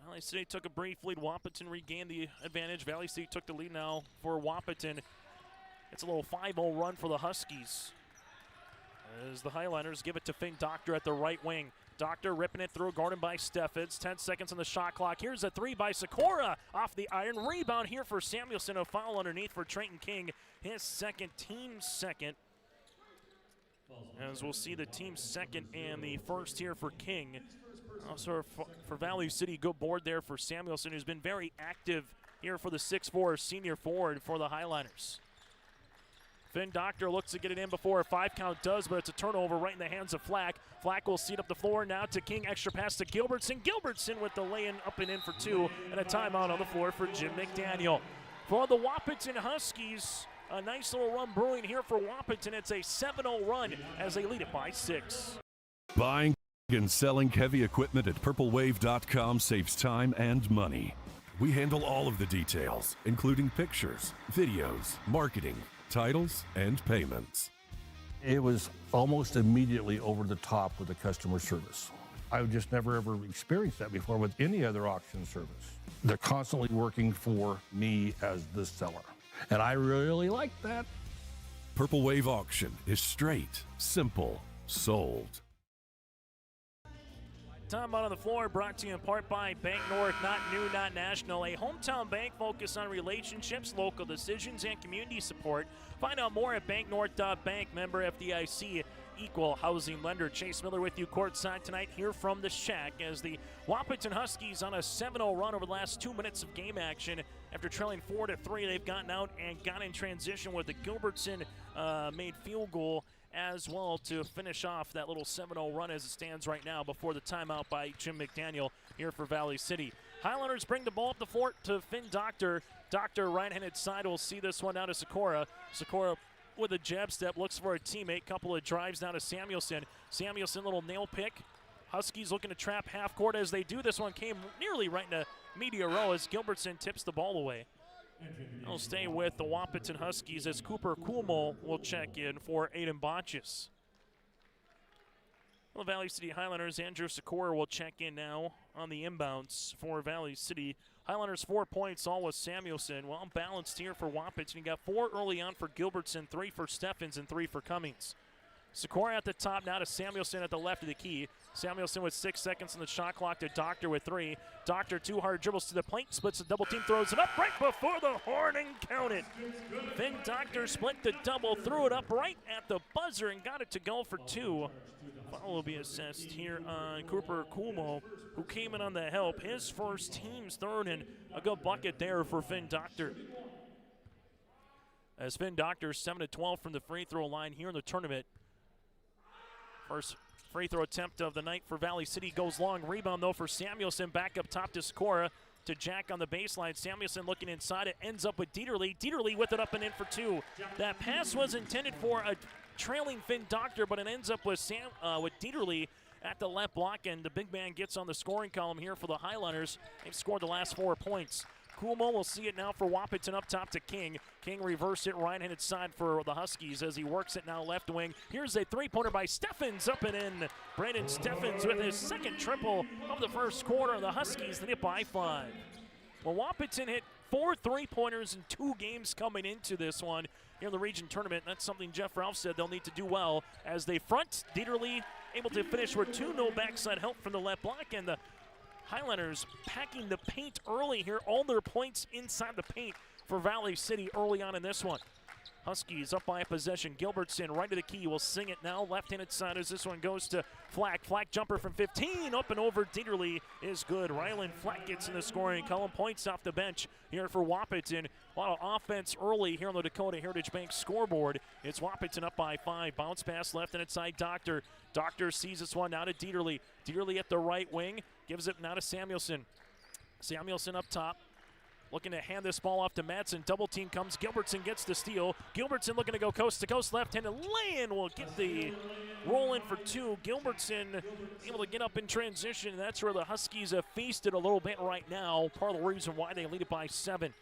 Valley City took a brief lead. Wahpeton regained the advantage. Valley City took the lead now for Wahpeton. It's a little 5-0 run for the Huskies as the Highlanders give it to Finn Doctor at the right wing. Doctor ripping it through, guarded by Steffens. 10 seconds on the shot clock. Here's a three by Sikora off the iron. Rebound here for Samuelson. A foul underneath for Trenton King. His second, team second. As we'll see the team second and the first here for King. Also for Valley City, good board there for Samuelson, who's been very active here for the 6'4" senior forward for the Highlanders. Finn Doctor looks to get it in before a 5-count does, but it's a turnover right in the hands of Flack. Flack will seat up the floor now to King. Extra pass to Gilbertson. Gilbertson with the lay-in up and in for two, and a timeout on the floor for Jim McDaniel. For the Wahpeton Huskies, a nice little run brewing here for Wahpeton. It's a 7-0 run as they lead it by 6. Buying and selling heavy equipment at purplewave.com saves time and money. We handle all of the details, including pictures, videos, marketing, titles, and payments. It was almost immediately over the top with the customer service. I've just never ever experienced that before with any other auction service. They're constantly working for me as the seller, and I really like that. Purple Wave Auction is straight, simple, sold. Time out on the floor brought to you in part by Bank North, not new, not national. A hometown bank focused on relationships, local decisions, and community support. Find out more at banknorth.bank, member FDIC, equal housing lender. Chase Miller with you courtside tonight here from the Shack as the Wahpeton Huskies on a 7-0 run over the last 2 minutes of game action. After trailing 4-3, they've gotten out and got in transition with the Gilbertson made field goal as well to finish off that little 7-0 run as it stands right now before the timeout by Jim McDaniel here for Valley City. Highlanders bring the ball up the floor to Finn Doctor. Doctor right-handed side will see this one now to Sikora. Sikora with a jab step, looks for a teammate. Couple of drives now to Samuelson. Samuelson, little nail pick. Huskies looking to trap half court as they do. This one came nearly right into media row as Gilbertson tips the ball away. I'll stay with the Wahpeton Huskies as Cooper Kuhlmo will check in for Aiden Bonches. The Valley City Highlanders, Andrew Sikora will check in now on the inbounds for Valley City. Highlanders 4 points, all with Samuelson. Well balanced here for Wahpeton. You got 4 early on for Gilbertson, 3 for Steffens, and 3 for Cummings. Sikora at the top now to Samuelson at the left of the key. Samuelson with 6 seconds on the shot clock to Doctor with 3. Doctor 2 hard dribbles to the plate, splits the double team, throws it up right before the horn and count it. Then Doctor split the double, threw it up right at the buzzer and got it to go for 2. Foul will be assessed here on Cooper Kuhlmo, who came in on the help. His first, team's third, and a good bucket there for Finn Doctor. As Finn Doctor 7-12 from the free throw line here in the tournament. First free throw attempt of the night for Valley City goes long. Rebound, though, for Samuelson. Back up top to Sikora. to Jack on the baseline. Samuelson looking inside. It ends up with Dieterle. Dieterle with it up and in for 2. That pass was intended for a trailing Finn Doctor, but it ends up with Dieterle at the left block, and the big man gets on the scoring column here for the Highlanders. They've scored the last 4 points. Kuhlmo will see it now for Wahpeton up top to King. King reversed it right-handed side for the Huskies as he works it now left wing. Here's a three-pointer by Steffens up and in. Brandon Steffens with his second triple of the first quarter. The Huskies lead it by 5. Well, Wahpeton hit 4 three-pointers in 2 games coming into this one here in the region tournament. That's something Jeff Ralph said they'll need to do well as they front. Dieterle able to finish with 2, no backside help from the left block, and the Highlanders packing the paint early here. All their points inside the paint for Valley City early on in this one. Huskies up by a possession. Gilbertson right to the key. Will sing it now. Left-handed side as this one goes to Flack. Flack jumper from 15. Up and over. Dieterle is good. Ryland Flack gets in the scoring column. Points off the bench here for Wahpeton. A lot of offense early here on the Dakota Heritage Bank scoreboard. It's Wahpeton up by 5. Bounce pass left-handed side. Doctor. Doctor sees this one now to Dieterle. Dieterle at the right wing. Gives it now to Samuelson. Samuelson up top. Looking to hand this ball off to Madsen. Double team comes. Gilbertson gets the steal. Gilbertson looking to go coast to coast. Left-handed lay-in will get the roll in for 2. Gilbertson able to get up in transition. That's where the Huskies have feasted a little bit right now. Part of the reason why they lead it by 7.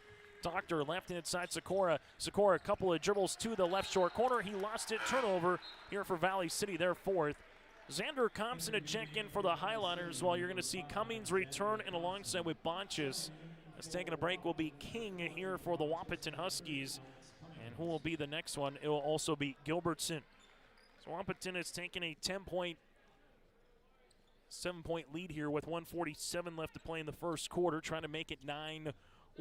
Doctor left-handed side Sikora. Sikora a couple of dribbles to the left short corner. He lost it. Turnover here for Valley City. Their 4th. Xander Compson to check in for the Highlanders, while you're going to see Cummings return and alongside with Bonches. As taking a break will be King here for the Wahpeton Huskies. And who will be the next one? It will also be Gilbertson. So Wahpeton is taking a 7-point lead here with 1:47 left to play in the first quarter, trying to make it 9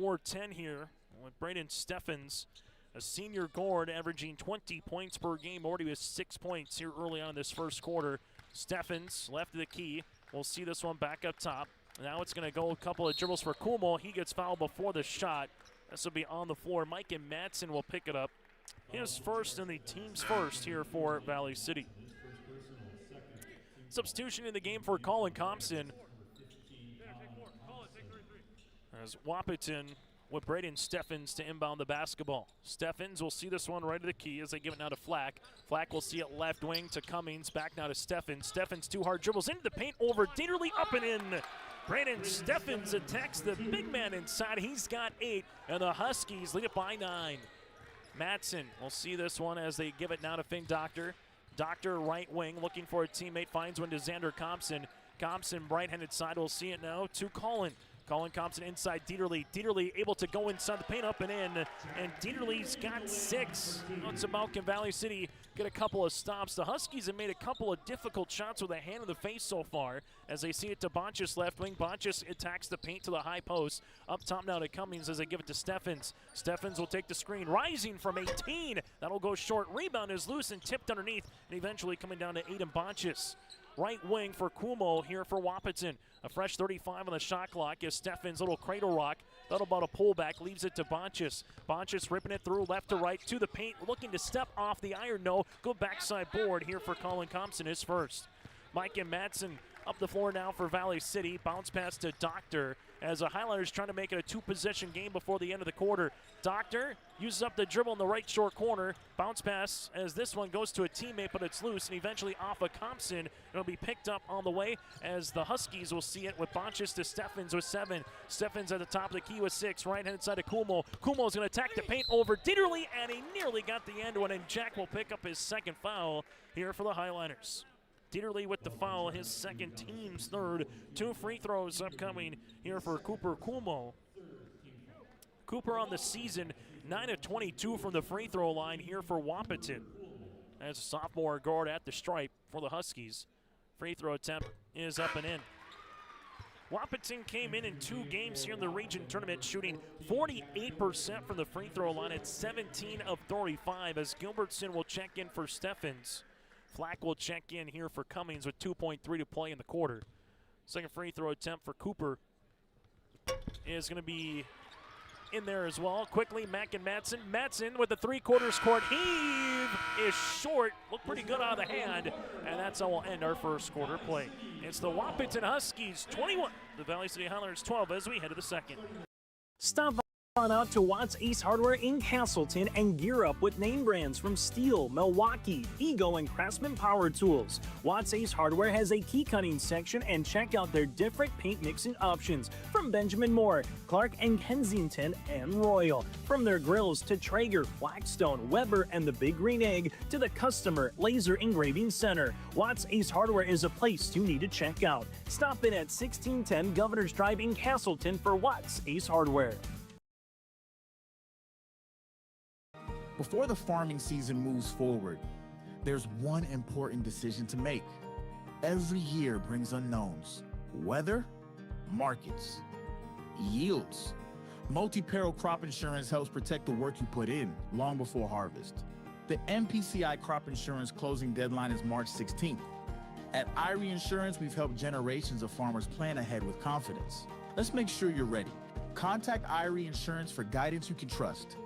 or 10 here. With Braden Steffens, a senior guard, averaging 20 points per game, already with 6 points here early on in this first quarter. Steffens left of the key. We'll see this one back up top. Now it's going to go a couple of dribbles for Kuhlmo. He gets fouled before the shot. This will be on the floor. Mike and Madsen will pick it up. His first and the team's first here for Valley City. Substitution in the game for Colin Compson. As Wahpeton with Braden Steffens to inbound the basketball. Steffens will see this one right to the key as they give it now to Flack. Flack will see it left wing to Cummings. Back now to Steffens. Steffens 2 hard dribbles into the paint over Dieterle up and in. Brandon Steffens attacks the big man inside. He's got 8, and the Huskies lead it by 9. Madsen will see this one as they give it now to Finn Doctor. Doctor right wing looking for a teammate. Finds one to Xander Compson. Compson right-handed side will see it now to Colin. Colin Compson inside Dieterle. Dieterle able to go inside the paint up and in. And Dieterle's got 6. It's about can Valley City get a couple of stops. The Huskies have made a couple of difficult shots with a hand in the face so far as they see it to Bonches left wing. Bonches attacks the paint to the high post. Up top now to Cummings as they give it to Steffens. Steffens will take the screen. Rising from 18. That'll go short. Rebound is loose and tipped underneath. And eventually coming down to Aiden Bonches. Right wing for Kuhlmo here for Wahpeton. A fresh 35 on the shot clock is Steffens' little cradle rock. That'll about a pullback, leaves it to Bonches. Bonches ripping it through left to right to the paint, looking to step off the iron. No, go backside board here for Colin Compson, his first. Mike and Madsen up the floor now for Valley City. Bounce pass to Doctor as the Highlanders trying to make it a 2-possession game before the end of the quarter. Doctor uses up the dribble in the right short corner. Bounce pass as this one goes to a teammate, but it's loose and eventually off of Compson. It'll be picked up on the way as the Huskies will see it with Bonches to Steffens with 7. Steffens at the top of the key with 6. Right-hand side of Kuhlmo. Kuhlmo's going to attack the paint over Dieterle, and he nearly got the end one, and Jack will pick up his second foul here for the Highlanders. Dieterle with the foul, his second, team's third. 2 free throws upcoming here for Cooper Kuhlmo. Cooper on the season, 9 of 22 from the free throw line here for Wahpeton. As a sophomore guard at the stripe for the Huskies. Free throw attempt is up and in. Wahpeton came in 2 games here in the region tournament, shooting 48% from the free throw line at 17 of 35 as Gilbertson will check in for Steffens. Flack will check in here for Cummings with 2.3 to play in the quarter. Second free throw attempt for Cooper is going to be in there as well. Quickly, Mack and Madsen. Madsen with the three-quarters court heave is short. Looked pretty good out of the hand, and that's how we'll end our first quarter play. It's the Wahpeton Huskies 21, the Valley City Highlanders 12 as we head to the second. Stop on out to Watts Ace Hardware in Castleton and gear up with name brands from Steel, Milwaukee, Ego, and Craftsman Power Tools. Watts Ace Hardware has a key cutting section, and check out their different paint mixing options from Benjamin Moore, Clark and Kensington, and Royal. From their grills to Traeger, Blackstone, Weber, and the Big Green Egg to the Customer Laser Engraving Center, Watts Ace Hardware is a place you need to check out. Stop in at 1610 Governor's Drive in Castleton for Watts Ace Hardware. Before the farming season moves forward, there's one important decision to make. Every year brings unknowns: weather, markets, yields. Multi-peril crop insurance helps protect the work you put in long before harvest. The MPCI crop insurance closing deadline is March 16th. At IRE Insurance, we've helped generations of farmers plan ahead with confidence. Let's make sure you're ready. Contact IRE Insurance for guidance you can trust.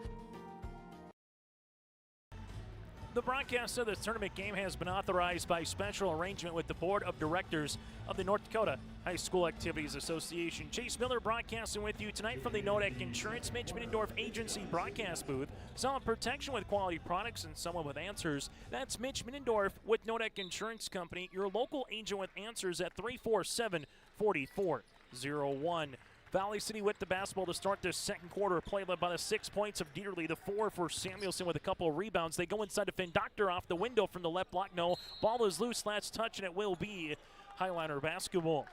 The broadcast of this tournament game has been authorized by special arrangement with the Board of Directors of the North Dakota High School Activities Association. Chase Miller broadcasting with you tonight from the Nodek Insurance Mitch Middendorf Agency broadcast booth. Solid protection with quality products and someone with answers. That's Mitch Middendorf with Nodek Insurance Company, your local agent with answers at 347-4401. Valley City with the basketball to start this second quarter. Play led by the 6 points of Dieterle, the 4 for Samuelson with a couple of rebounds. They go inside to Finn Doctor off the window from the left block. No, ball is loose, last touch, and it will be Highliner basketball.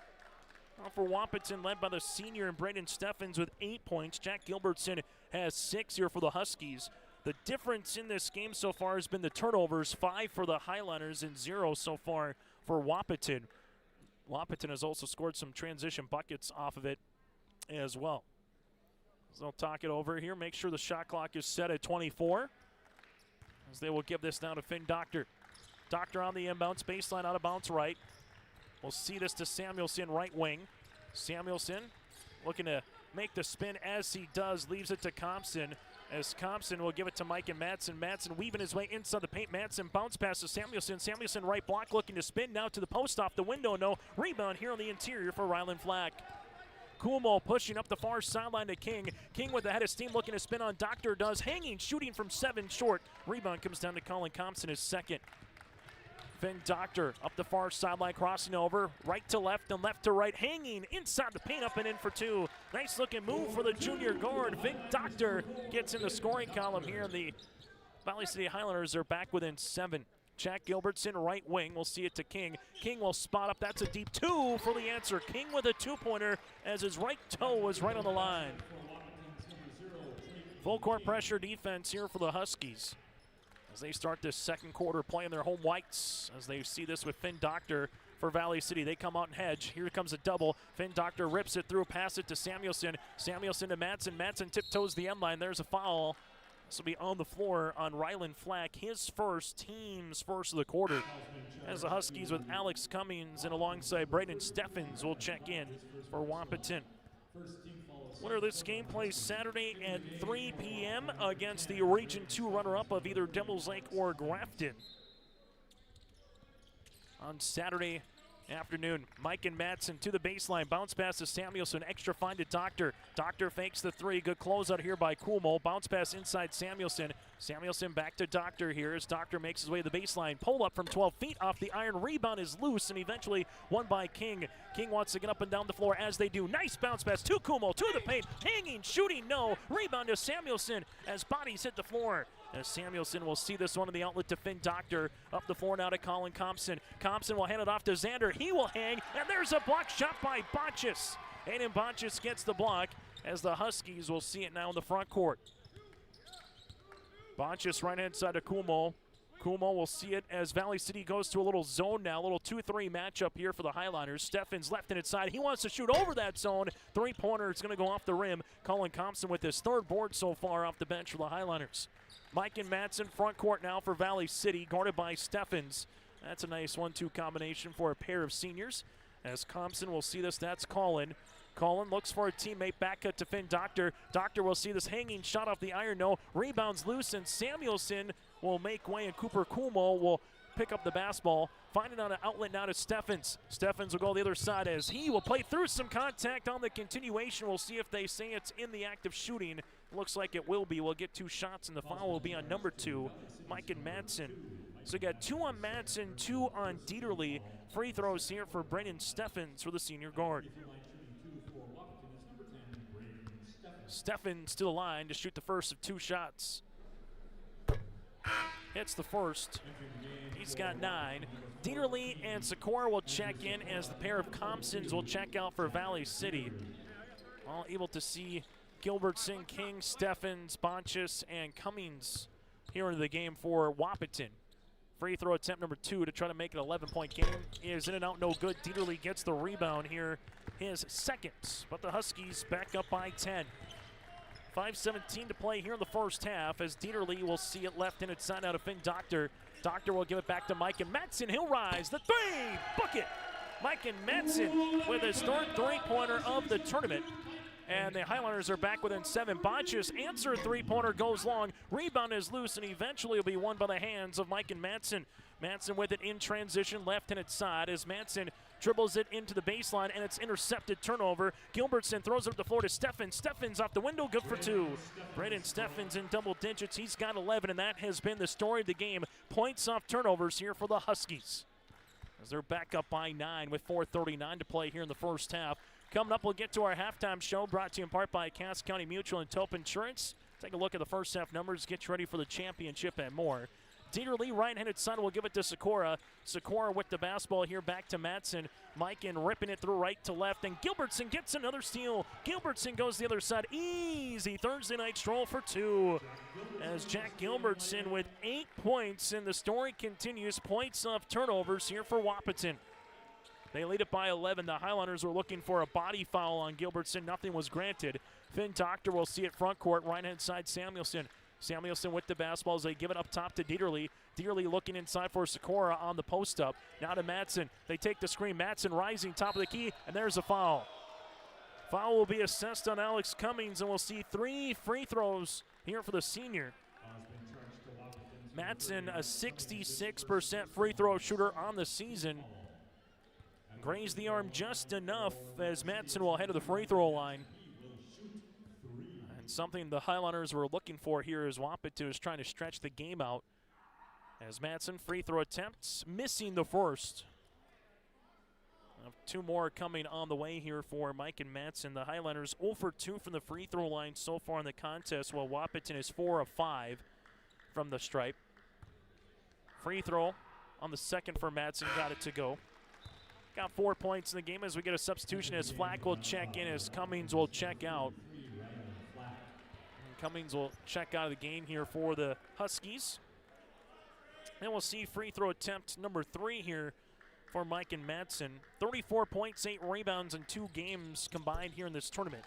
Now for Wahpeton, led by the senior and Braden Steffens with 8 points. Jack Gilbertson has 6 here for the Huskies. The difference in this game so far has been the turnovers, 5 for the Highliners and 0 so far for Wahpeton. Wahpeton has also scored some transition buckets off of it as well. So they'll talk it over here. Make sure the shot clock is set at 24 as they will give this now to Finn Doctor. Doctor on the inbounds, baseline out of bounds right. We'll see this to Samuelson, right wing. Samuelson looking to make the spin as he does, leaves it to Compson. As Compson will give it to Mike and Madsen. Madsen weaving his way inside the paint. Madsen bounce pass to Samuelson. Samuelson right block looking to spin now to the post off the window. No rebound here on the interior for Ryland Flack. Kumo pushing up the far sideline to King. King with the head of steam looking to spin on Doctor does. Hanging, shooting from 7 short. Rebound comes down to Colin Compson, his second. Finn Doctor up the far sideline, crossing over. Right to left and left to right. Hanging inside the paint, up and in for 2. Nice looking move for the junior guard. Finn Doctor gets in the scoring column here. The Valley City Highlanders are back within 7. Jack Gilbertson, right wing. We'll see it to King. King will spot up. That's a deep 2 for the answer. King with a 2-pointer as his right toe was right on the line. Full court pressure defense here for the Huskies as they start this second quarter playing their home whites. As they see this with Finn Doctor for Valley City. They come out and hedge. Here comes a double. Finn Doctor rips it through, pass it to Samuelson. Samuelson to Madsen. Madsen tiptoes the end line. There's a foul. This will be on the floor on Ryland Flack, his first, team's first of the quarter. As the Huskies with Alex Cummings and alongside Braden Steffens will check in for Wahpeton. Winner of this game plays Saturday at 3 p.m. against the Region 2 runner-up of either Devils Lake or Grafton. On Saturday afternoon, Mike and Madsen to the baseline. Bounce pass to Samuelson. Extra find to Doctor. Doctor fakes the 3. Good closeout here by Kumo. Bounce pass inside Samuelson. Samuelson back to Doctor here as Doctor makes his way to the baseline. Pull up from 12 feet off the iron. Rebound is loose and eventually won by King. King wants to get up and down the floor as they do. Nice bounce pass to Kumo to the paint. Hanging, shooting, no. Rebound to Samuelson as bodies hit the floor. As Samuelson will see this one in the outlet to Finn Doctor. Up the floor now to Colin Compson. Compson will hand it off to Xander. He will hang, and there's a block shot by Bonchis. Aiden Bonchis gets the block as the Huskies will see it now in the front court. Bonchis right hand side to Kumo. Kumo will see it as Valley City goes to a little zone now, a little 2-3 matchup here for the Highliners. Steffens left-handed side. He wants to shoot over that zone. 3-pointer is going to go off the rim. Colin Compson with his 3rd board so far off the bench for the Highliners. Mike and Madsen front court now for Valley City, guarded by Steffens. That's a nice 1-2 combination for a pair of seniors. As Compson will see this, that's Colin. Cullen looks for a teammate, back cut to Finn Doctor. Doctor will see this hanging shot off the iron, no. Rebounds loose, and Samuelson will make way, and Cooper Kumo will pick up the basketball. Finding on an outlet now to Steffens. Steffens will go the other side as he will play through some contact on the continuation. We'll see if they say it's in the act of shooting. Looks like it will be. We'll get 2 shots, and the foul will be on number 2, Mike and Madsen. So we got 2 on Madsen, 2 on Dieterle. Free throws here for Brennan Steffens for the senior guard. Steffens still aligned to shoot the first of 2 shots. Hits the first. He's got 9. Dieterle and Sikora will check in as the pair of Thompsons will check out for Valley City. All able to see Gilbertson, King, Steffens, Bonchus, and Cummings here into the game for Wahpeton. Free throw attempt number 2 to try to make it an 11-point game is in and out, no good. Dieterle gets the rebound here, his second, but the Huskies back up by 10. 5:17 to play here in the first half as Dieterle will see it left-handed side out of Finn Doctor. Doctor will give it back to Mike and Madsen. He'll rise. The 3 bucket. Mike and Madsen with his third 3-pointer of the tournament. And the Highlanders are back within 7. Bonchus answer 3-pointer goes long. Rebound is loose and eventually will be won by the hands of Mike and Madsen. Madsen with it in transition, left-handed side as Madsen dribbles it into the baseline and it's intercepted, turnover. Gilbertson throws it up the floor to Steffens. Steffens off the window, good for 2. Braden Steffens in double digits. He's got 11 and that has been the story of the game. Points off turnovers here for the Huskies as they're back up by 9 with 4:39 to play here in the first half. Coming up, we'll get to our halftime show brought to you in part by Cass County Mutual and Tope Insurance. Take a look at the first half numbers, get you ready for the championship and more. Dieterle, right-handed side, will give it to Sikora. Sikora with the basketball here, back to Madsen. Mikan ripping it through right to left, and Gilbertson gets another steal. Gilbertson goes the other side. Easy Thursday night stroll for 2. As Jack Gilbertson with 8 points, and the story continues. Points off turnovers here for Wahpeton. They lead it by 11. The Highlanders were looking for a body foul on Gilbertson. Nothing was granted. Finn Doctor will see it front court, right-hand side, Samuelson. Samuelson with the basketball as they give it up top to Dieterle. Dieterle looking inside for Sikora on the post-up. Now to Madsen. They take the screen. Madsen rising top of the key, and there's a foul. Foul will be assessed on Alex Cummings, and we'll see 3 free throws here for the senior. Madsen, a 66% free throw shooter on the season. Grazed the arm just enough as Madsen will head to the free throw line. And something the Highlanders were looking for here is Wahpeton is trying to stretch the game out. As Madsen, free throw attempts, missing the first. 2 more coming on the way here for Mike and Madsen. The Highlanders 0 for 2 from the free throw line so far in the contest, while Wahpeton is 4 of 5 from the stripe. Free throw on the second for Madsen, got it to go. Got 4 points in the game as we get a substitution as Flack will check in, as Cummings will check out. And Cummings will check out of the game here for the Huskies. Then we'll see free throw attempt number 3 here for Mike and Madsen. 34 points, 8 rebounds in 2 games combined here in this tournament.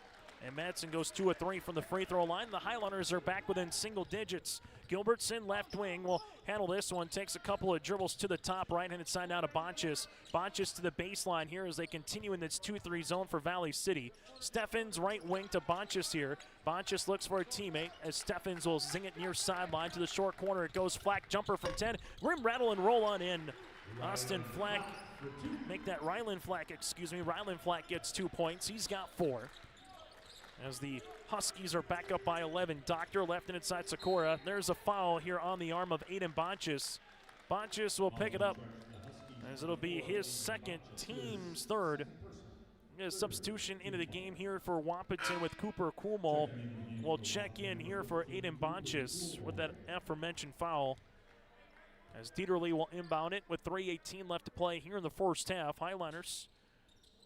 And Madsen goes 2 of 3 from the free throw line. The Highlanders are back within single digits. Gilbertson, left wing, will handle this one. Takes a couple of dribbles to the top, right-handed side now to Bonchus. Bonchus to the baseline here as they continue in this 2-3 zone for Valley City. Steffens, right wing to Bonchus here. Bonchus looks for a teammate as Steffens will zing it near sideline to the short corner. It goes Flack, jumper from 10. Rim rattle and roll on in. Austin Flack, Rylan Flack gets 2 points. He's got 4. As the Huskies are back up by 11. Doctor left and inside Sikora. There's a foul here on the arm of Aiden Bonchus. Bonchus will pick it up as it'll be his second, team's third. A substitution into the game here for Wahpeton with Cooper Kuhlmo. Will check in here for Aiden Bonchus with that aforementioned foul. As Dieterle will inbound it with 3:18 left to play here in the first half. Highlanders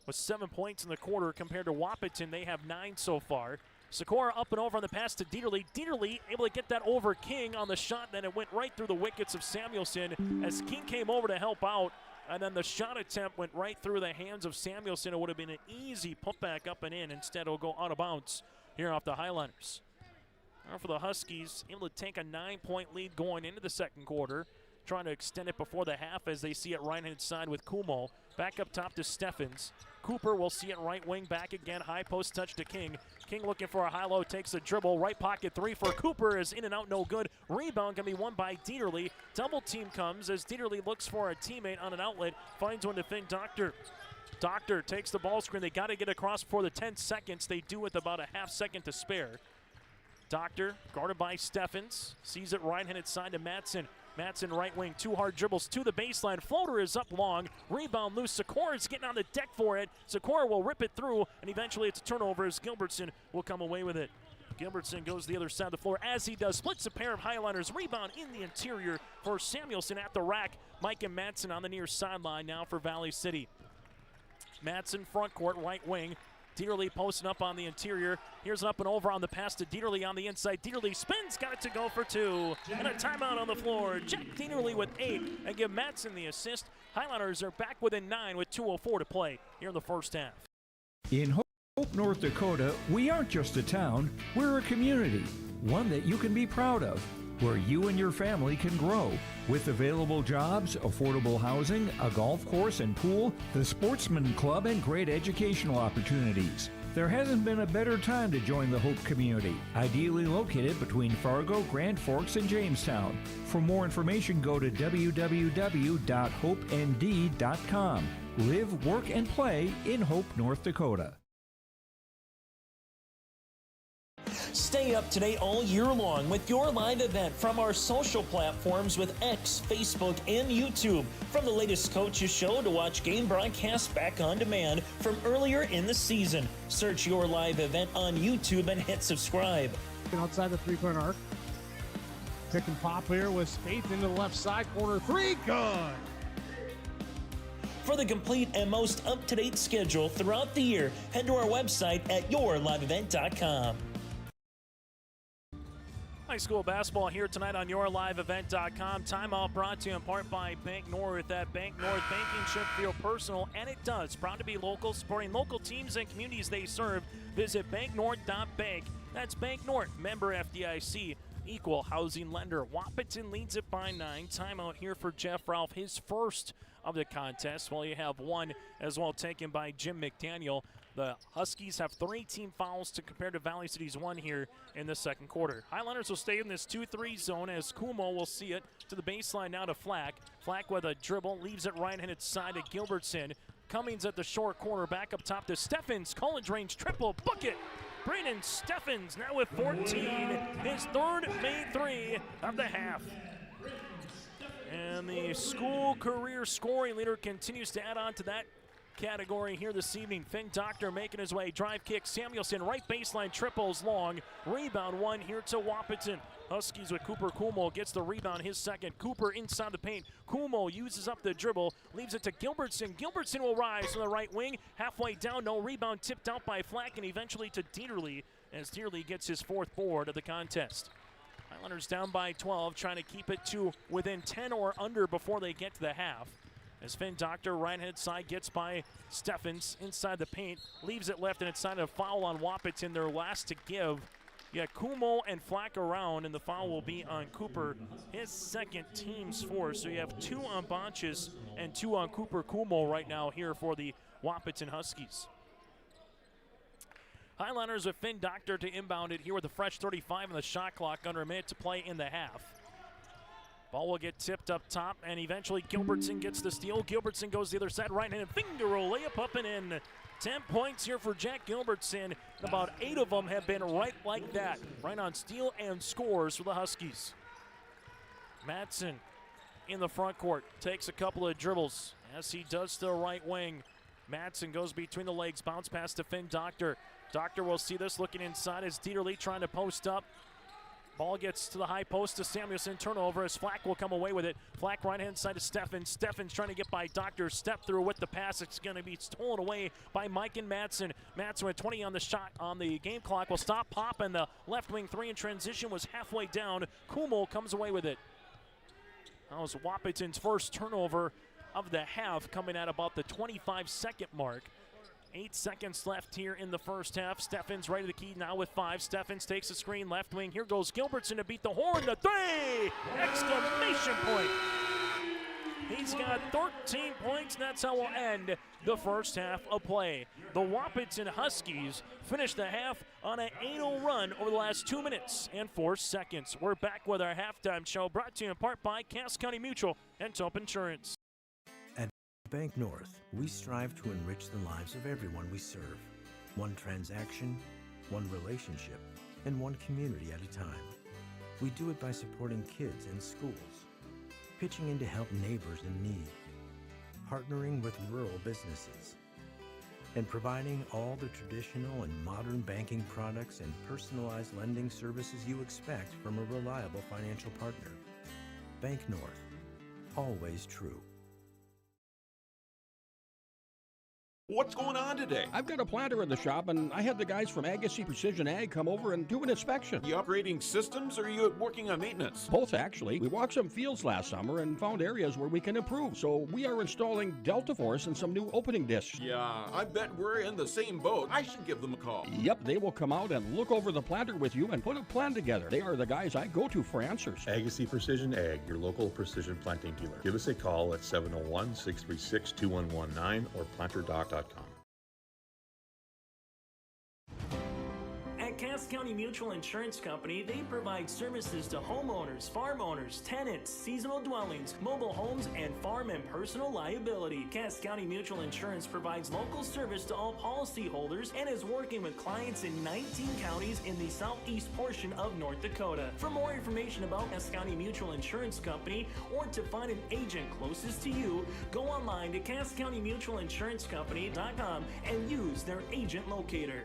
with 7 points in the quarter compared to Wahpeton. They have 9 so far. Sikora up and over on the pass to Dieterle. Dieterle able to get that over King on the shot, then it went right through the wickets of Samuelson as King came over to help out. And then the shot attempt went right through the hands of Samuelson. It would have been an easy putback up and in. Instead, it'll go out of bounds here off the Highlanders. Now for the Huskies, able to take a 9-point lead going into the second quarter. Trying to extend it before the half as they see it right-hand side with Kumo. Back up top to Steffens. Cooper will see it right wing, back again, high post touch to King. King looking for a high-low, takes a dribble, right pocket three for Cooper, is in and out, no good. Rebound can be won by Dieterle. Double team comes as Dieterle looks for a teammate on an outlet, finds one to Finn Doctor. Doctor takes the ball screen, they got to get across before the 10 seconds. They do with about a half second to spare. Doctor, guarded by Steffens, sees it right-handed side to Madsen. Madsen right wing, 2 hard dribbles to the baseline. Floater is up long. Rebound loose. Sikora is getting on the deck for it. Sikora will rip it through, and eventually it's a turnover as Gilbertson will come away with it. Gilbertson goes to the other side of the floor as he does. Splits a pair of Highliners. Rebound in the interior for Samuelson at the rack. Mike and Madsen on the near sideline now for Valley City. Madsen front court, right wing. Dieterle posting up on the interior. Here's an up and over on the pass to Dieterle on the inside. Dieterle spins, got it to go for 2. And a timeout on the floor. Jack Dieterle with 8 and give Madsen the assist. Highlanders are back within 9 with 2:04 to play here in the first half. In Hope, North Dakota, we aren't just a town, we're a community. One that you can be proud of, where you and your family can grow. With available jobs, affordable housing, a golf course and pool, the Sportsman Club, and great educational opportunities. There hasn't been a better time to join the Hope community, ideally located between Fargo, Grand Forks, and Jamestown. For more information, go to www.hopend.com. Live, work, and play in Hope, North Dakota. Stay up to date all year long with your live event from our social platforms with X, Facebook, and YouTube. From the latest coaches show to watch game broadcasts back on demand from earlier in the season. Search your live event on YouTube and hit subscribe. Outside the three-point arc. Pick and pop here with Spaeth into the left side corner. 3, good. For the complete and most up-to-date schedule throughout the year, head to our website at yourliveevent.com. High school basketball here tonight on yourliveevent.com. Timeout brought to you in part by Bank North. At Bank North, banking should feel personal, and it does. Proud to be local, supporting local teams and communities they serve. Visit banknorth.bank. That's Bank North, member FDIC, equal housing lender. Wahpeton leads it by 9. Timeout here for Jeff Ralph, his first of the contest. Well, you have one as well taken by Jim McDaniel. The Huskies have 3 team fouls to compare to Valley City's 1 here in the second quarter. Highlanders will stay in this 2-3 zone as Kumo will see it to the baseline now to Flack. Flack with a dribble, leaves it right-handed side to Gilbertson. Cummings at the short corner, back up top to Steffens. College range triple, book it. Brandon Steffens now with 14, his third made 3 of the half. And the school career scoring leader continues to add on to that category here this evening. Finn Doctor making his way, drive kick, Samuelson, right baseline, triples long. Rebound 1 here to Wahpeton. Huskies with Cooper Kumo gets the rebound, his second. Cooper inside the paint. Kumo uses up the dribble, leaves it to Gilbertson. Gilbertson will rise from the right wing, halfway down, no rebound, tipped out by Flack, and eventually to Dieterle as Dieterle gets his 4th board of the contest. Highlanders down by 12, trying to keep it to within 10 or under before they get to the half. As Finn Doctor, right-hand side, gets by Steffens inside the paint, leaves it left, and it's signed a foul on Wahpeton, their last to give. Yeah, Kumo and Flack around, and the foul will be on Cooper, his second, team's 4. So you have 2 on Bonches and 2 on Cooper Kumo right now here for the Wahpeton Huskies. Highlanders with Finn Doctor to inbound it here with a fresh 35 on the shot clock, under a minute to play in the half. Ball will get tipped up top, and eventually Gilbertson gets the steal. Gilbertson goes the other side, right-handed finger roll, layup up and in. 10 points here for Jack Gilbertson. About 8 of them have been right like that, right on steal and scores for the Huskies. Madsen in the front court, takes a couple of dribbles as he does to the right wing. Madsen goes between the legs, bounce pass to Finn Doctor. Doctor will see this, looking inside as Dieterle trying to post up. Ball gets to the high post to Samuelson. Turnover as Flack will come away with it. Flack right-hand side to Steffens. Steffens trying to get by Doctor. Step through with the pass. It's going to be stolen away by Mike and Madsen. Madsen with 20 on the shot on the game clock will stop. Pop, and the left wing 3 in transition was halfway down. Kumo comes away with it. That was Wahpeton's first turnover of the half, coming at about the 25-second mark. 8 seconds left here in the first half. Steffens right to the key now with 5. Steffens takes the screen, left wing. Here goes Gilbertson to beat the horn. The 3! Exclamation point! He's got 13 points, and that's how we'll end the first half of play. The Wahpeton Huskies finished the half on an 8-0 run over the last 2 minutes and 4 seconds. We're back with our halftime show, brought to you in part by Cass County Mutual and Top Insurance. At Bank North, we strive to enrich the lives of everyone we serve. One transaction, one relationship, and one community at a time. We do it by supporting kids and schools, pitching in to help neighbors in need, partnering with rural businesses, and providing all the traditional and modern banking products and personalized lending services you expect from a reliable financial partner. Bank North, always true. What's going on today? I've got a planter in the shop, and I had the guys from Agassi Precision Ag come over and do an inspection. You upgrading systems, or are you working on maintenance? Both, actually. We walked some fields last summer and found areas where we can improve. So we are installing Delta Force and some new opening discs. Yeah, I bet we're in the same boat. I should give them a call. Yep, they will come out and look over the planter with you and put a plan together. They are the guys I go to for answers. Agassi Precision Ag, your local precision planting dealer. Give us a call at 701-636-2119 or planterdoc.com. At Cass County Mutual Insurance Company, they provide services to homeowners, farm owners, tenants, seasonal dwellings, mobile homes, and farm and personal liability. Cass County Mutual Insurance provides local service to all policyholders and is working with clients in 19 counties in the southeast portion of North Dakota. For more information about Cass County Mutual Insurance Company or to find an agent closest to you, go online to CassCountyMutualInsuranceCompany.com and use their agent locator.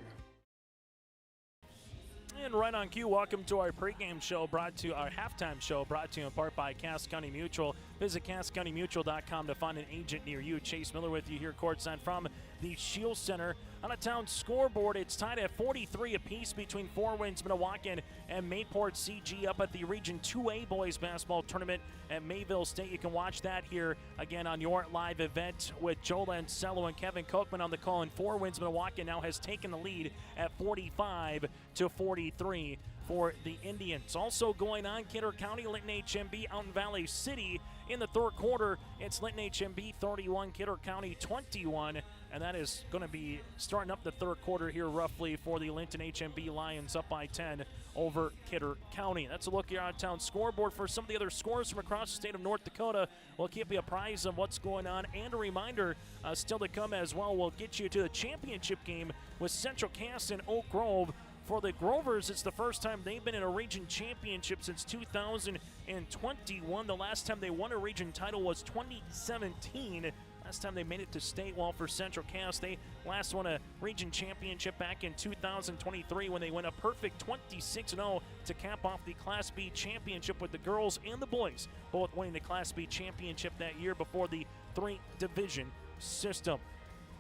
And right on cue, welcome to our pregame show, our halftime show, brought to you in part by Cass County Mutual. Visit CassCountyMutual.com to find an agent near you. Chase Miller with you here courtside from the Shield Center. On a town scoreboard, it's tied at 43 apiece between Four Winds, Minnewacan, and Mayport CG up at the Region 2A Boys Basketball Tournament at Mayville State. You can watch that here again on your live event with Joe Lancello and Kevin Kochman on the call. And Four Winds, Minnewacan now has taken the lead at 45-43 for the Indians. Also going on, Kidder County, Linton HMB out in Valley City. In the third quarter, it's Linton HMB 31, Kidder County 21. And that is going to be starting up the third quarter here roughly for the Linton HMB Lions, up by 10 over Kidder County. That's a look here on town scoreboard. For some of the other scores from across the state of North Dakota, we'll keep you apprised of what's going on. And a reminder, still to come as well, we'll get you to the championship game with Central Cass and Oak Grove. For the Grovers, it's the first time they've been in a region championship since 2021. The last time they won a region title was 2017. Last time they made it to state. Well, for Central Cass, they last won a region championship back in 2023 when they went a perfect 26-0 to cap off the Class B championship, with the girls and the boys both winning the Class B championship that year before the 3-division system.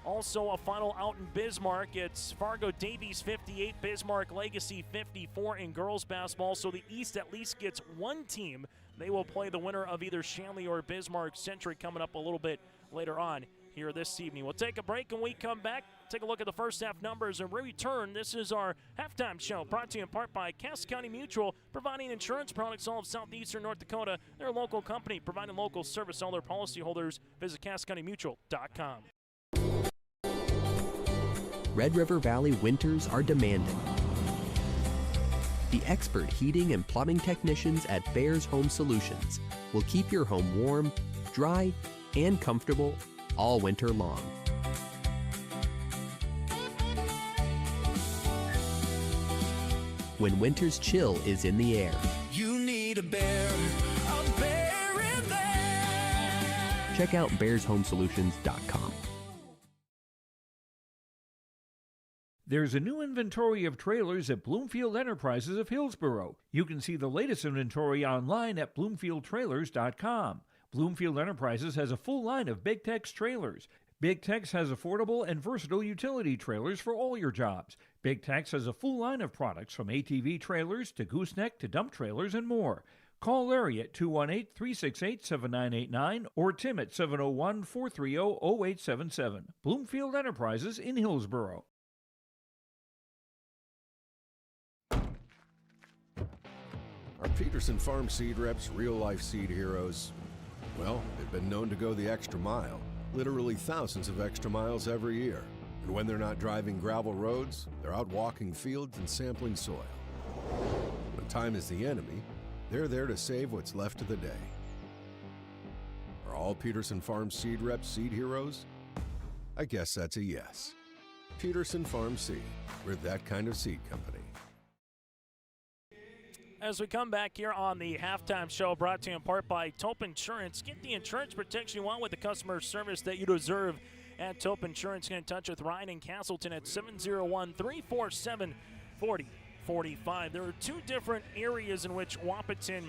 Also a final out in Bismarck. It's Fargo Davies 58, Bismarck Legacy 54 in girls basketball. So the East at least gets one team. They will play the winner of either Shanley or Bismarck Century coming up a little bit later on here this evening. We'll take a break, and we come back, take a look at the first half numbers, and return. This is our halftime show, brought to you in part by Cass County Mutual, providing insurance products all of southeastern North Dakota. They're a local company providing local service to all their policyholders. Visit CassCountyMutual.com. Red River Valley winters are demanding. The expert heating and plumbing technicians at Bears Home Solutions will keep your home warm, dry, and comfortable all winter long. When winter's chill is in the air, You need a bear in there. check out bearshomesolutions.com. There's a new inventory of trailers at Bloomfield Enterprises of Hillsboro. You can see the latest inventory online at bloomfieldtrailers.com. Bloomfield Enterprises has a full line of Big Tex trailers. Big Tex has affordable and versatile utility trailers for all your jobs. Big Tex has a full line of products from ATV trailers to gooseneck to dump trailers and more. Call Larry at 218-368-7989 or Tim at 701-430-0877. Bloomfield Enterprises in Hillsboro. Our Peterson Farm Seed Reps, real-life seed heroes. Well, they've been known to go the extra mile, literally thousands of extra miles every year. And when they're not driving gravel roads, they're out walking fields and sampling soil. When time is the enemy, they're there to save what's left of the day. Are all Peterson Farm seed reps seed heroes? I guess that's a yes. Peterson Farm Seed. We're that kind of seed company. As we come back here on the halftime show, brought to you in part by Tope Insurance. Get the insurance protection you want with the customer service that you deserve at Tope Insurance. Get in touch with Ryan in Castleton at 701-347-4045. There are two different areas in which Wahpeton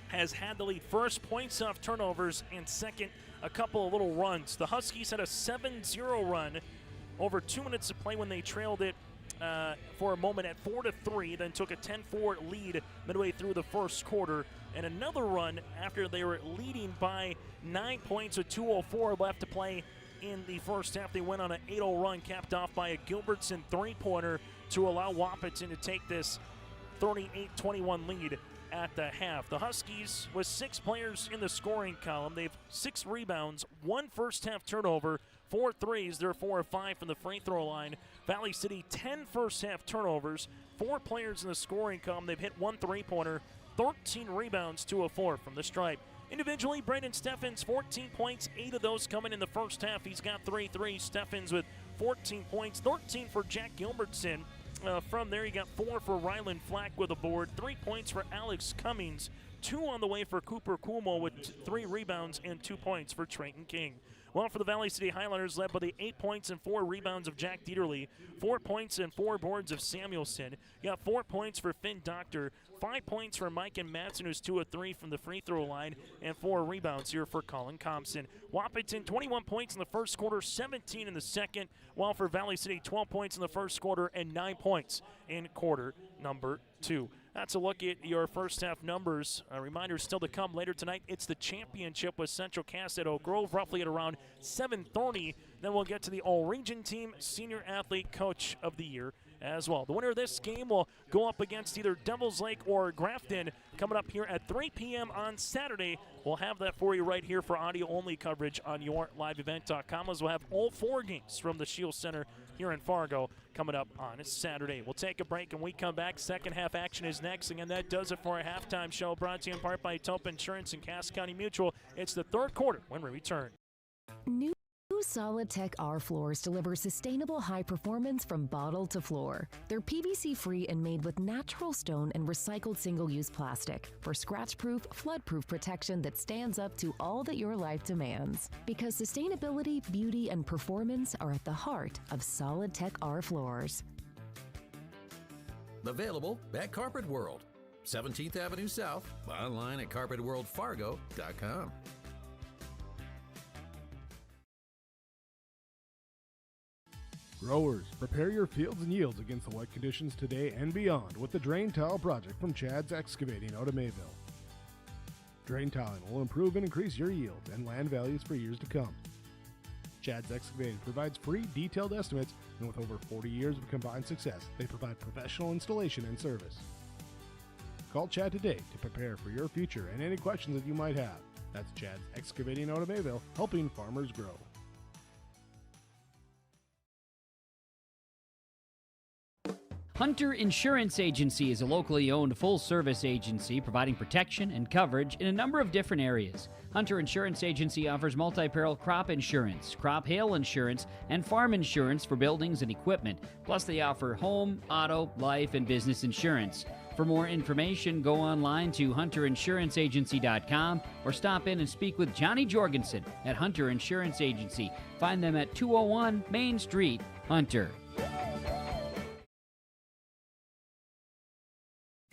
has had the lead. First, points off turnovers, and second, a couple of little runs. The Huskies had a 7-0 run over 2 minutes of play when they trailed it for a moment at 4-3, then took a 10-4 lead midway through the first quarter, and another run after they were leading by 9 points with 2:04 left to play in the first half. They went on an 8-0 run, capped off by a Gilbertson three-pointer to allow Wahpeton to take this 38-21 lead at the half. The Huskies, with 6 players in the scoring column, they've 6 rebounds, 1 first-half turnover, 4 threes. They're 4 of 5 from the free throw line. Valley City, 10 first-half turnovers, 4 players in the scoring column. They've hit 1 three-pointer, 13 rebounds, 2 of 4 from the stripe. Individually, Braden Steffens, 14 points, 8 of those coming in the first half. He's got 3 threes. Steffens with 14 points, 13 for Jack Gilbertson. From there, you got 4 for Ryland Flack with a board, 3 points for Alex Cummings, 2 on the way for Cooper Kumo with 3 rebounds and 2 points for Trayton King. Well, for the Valley City Highlanders, led by the 8 points and 4 rebounds of Jack Dieterle, 4 points and 4 boards of Samuelson. You got 4 points for Finn Doctor, 5 points for Mike and Madsen, who's 2 of 3 from the free throw line, and 4 rebounds here for Colin Compson. Wahpeton, 21 points in the first quarter, 17 in the second, while for Valley City, 12 points in the first quarter and 9 points in quarter number 2. That's a look at your first half numbers. A reminder still to come later tonight. It's the championship with Central Cass at Oak Grove, roughly at around 7:30. Then we'll get to the All-Region Team Senior Athlete Coach of the Year as well. The winner of this game will go up against either Devils Lake or Grafton coming up here at 3 p.m. on Saturday. We'll have that for you right here for audio-only coverage on yourliveevent.com, as we'll have all 4 games from the Shield Center here in Fargo coming up on Saturday. We'll take a break, and we come back. Second half action is next, and that does it for our halftime show, brought to you in part by Tope Insurance and Cass County Mutual. It's the third quarter when we return. New Solid Tech R floors deliver sustainable high performance from bottle to floor. They're PVC-free and made with natural stone and recycled single-use plastic for scratch-proof, flood-proof protection that stands up to all that your life demands. Because sustainability, beauty, and performance are at the heart of Solid Tech R floors. Available at Carpet World, 17th Avenue South, online at carpetworldfargo.com. Growers, prepare your fields and yields against the wet conditions today and beyond with the Drain Tile Project from Chad's Excavating out of Mayville. Drain tiling will improve and increase your yield and land values for years to come. Chad's Excavating provides free detailed estimates, and with over 40 years of combined success, they provide professional installation and service. Call Chad today to prepare for your future and any questions that you might have. That's Chad's Excavating out of Mayville, helping farmers grow. Hunter Insurance Agency is a locally owned full-service agency providing protection and coverage in a number of different areas. Hunter Insurance Agency offers multi-peril crop insurance, crop hail insurance, and farm insurance for buildings and equipment. Plus, they offer home, auto, life, and business insurance. For more information, go online to hunterinsuranceagency.com or stop in and speak with Johnny Jorgensen at Hunter Insurance Agency. Find them at 201 Main Street, Hunter.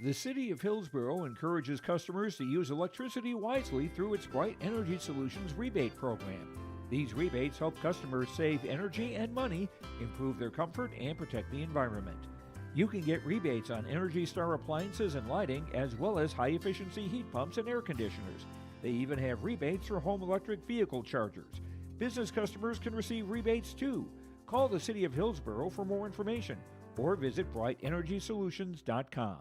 The City of Hillsborough encourages customers to use electricity wisely through its Bright Energy Solutions rebate program. These rebates help customers save energy and money, improve their comfort, and protect the environment. You can get rebates on Energy Star appliances and lighting, as well as high-efficiency heat pumps and air conditioners. They even have rebates for home electric vehicle chargers. Business customers can receive rebates too. Call the City of Hillsborough for more information or visit brightenergysolutions.com.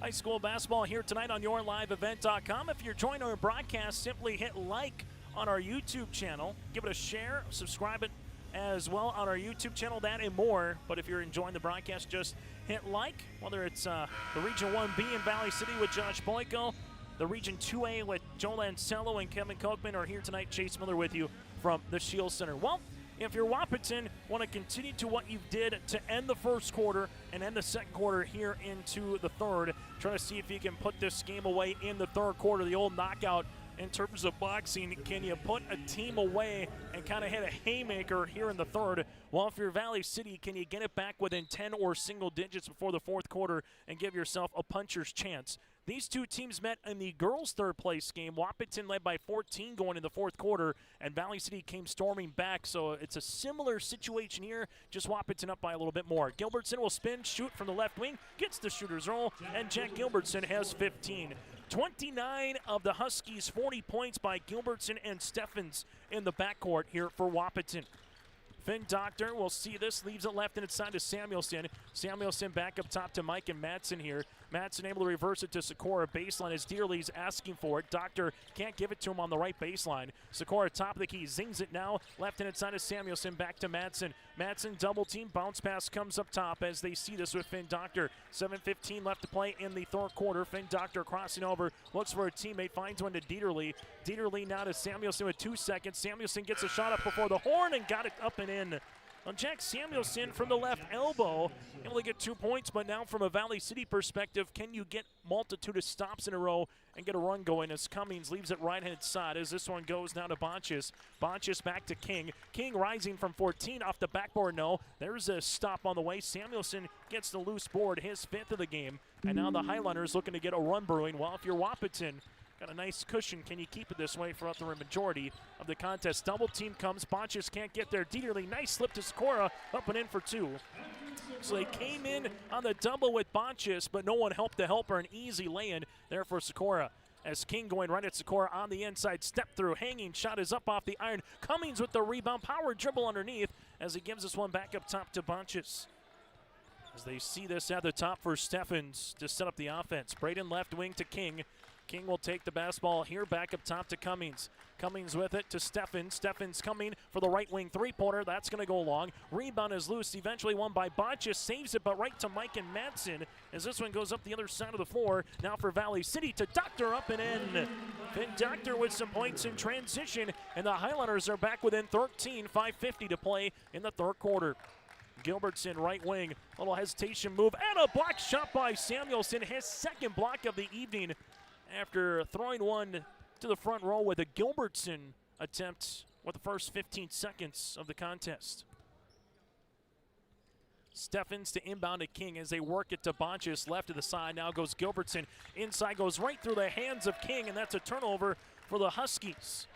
High school basketball here tonight on YourLiveEvent.com. If you're joining our broadcast, simply hit like on our YouTube channel. Give it a share, subscribe it as well on our YouTube channel, that and more. But if you're enjoying the broadcast, just hit like, whether it's the Region 1B in Valley City with Josh Boyko, the Region 2A with Joe Lancello and Kevin Kochman, or here tonight, Chase Miller with you from the Shield Center. Well, if you're Wahpeton, want to continue to what you did to end the first quarter and end the second quarter here into the third, try to see if you can put this game away in the third quarter, the old knockout in terms of boxing. Can you put a team away and kind of hit a haymaker here in the third? Well, if you're Valley City, can you get it back within 10 or single digits before the fourth quarter and give yourself a puncher's chance? These two teams met in the girls' third-place game. Wahpeton led by 14 going in the fourth quarter, and Valley City came storming back. So it's a similar situation here, just Wahpeton up by a little bit more. Gilbertson will spin, shoot from the left wing, gets the shooter's roll, and Jack Gilbertson has 15. 29 of the Huskies, 40 points by Gilbertson and Steffens in the backcourt here for Wahpeton. Finn Doctor will see this, leaves it left and inside to Samuelson. Samuelson back up top to Mike and Madsen here. Madsen able to reverse it to Sikora. Baseline as Dearly's asking for it. Doctor can't give it to him on the right baseline. Sikora top of the key, zings it now. Left and inside to Samuelson, back to Madsen. Madsen double team, bounce pass comes up top as they see this with Finn Doctor. 7:15 left to play in the third quarter. Finn Doctor crossing over, looks for a teammate, finds one to Dieterle. Dieterle now to Samuelson with 2 seconds. Samuelson gets a shot up before the horn and got it up and in. On Jack Samuelson from the left elbow, able to get 2 points, but now from a Valley City perspective, can you get multitude of stops in a row and get a run going as Cummings leaves it right-hand side as this one goes now to Bonchis. Bonchis back to King. King rising from 14 off the backboard, no. There's a stop on the way. Samuelson gets the loose board, his 5th of the game, and now the Highlanders looking to get a run brewing. Well, if you're Wahpeton, got a nice cushion. Can you keep it this way throughout the majority of the contest? Double team comes. Bonchis can't get there. Dieterle, nice slip to Sikora. Up and in for 2. So they came in on the double with Bonchis, but no one helped the helper. An easy lay-in there for Sikora. As King going right at Sikora on the inside. Step through. Hanging shot is up off the iron. Cummings with the rebound. Power dribble underneath as he gives this one back up top to Bonchis. As they see this at the top for Steffens to set up the offense. Braden left wing to King. King will take the basketball here, back up top to Cummings. Cummings with it to Steffens. Steffens coming for the right wing three-pointer. That's going to go long. Rebound is loose, eventually won by Bonchis. Saves it, but right to Mike and Madsen as this one goes up the other side of the floor. Now for Valley City to Doctor, up and in. Finn Doctor with some points in transition, and the Highlanders are back within 13, 5:50 to play in the third quarter. Gilbertson, right wing, little hesitation move, and a block shot by Samuelson, his second block of the evening, after throwing one to the front row with a Gilbertson attempt with the first 15 seconds of the contest. Steffens to inbound to King as they work it to Bonchis, left to the side. Now goes Gilbertson. Inside goes right through the hands of King, and that's a turnover for the Huskies.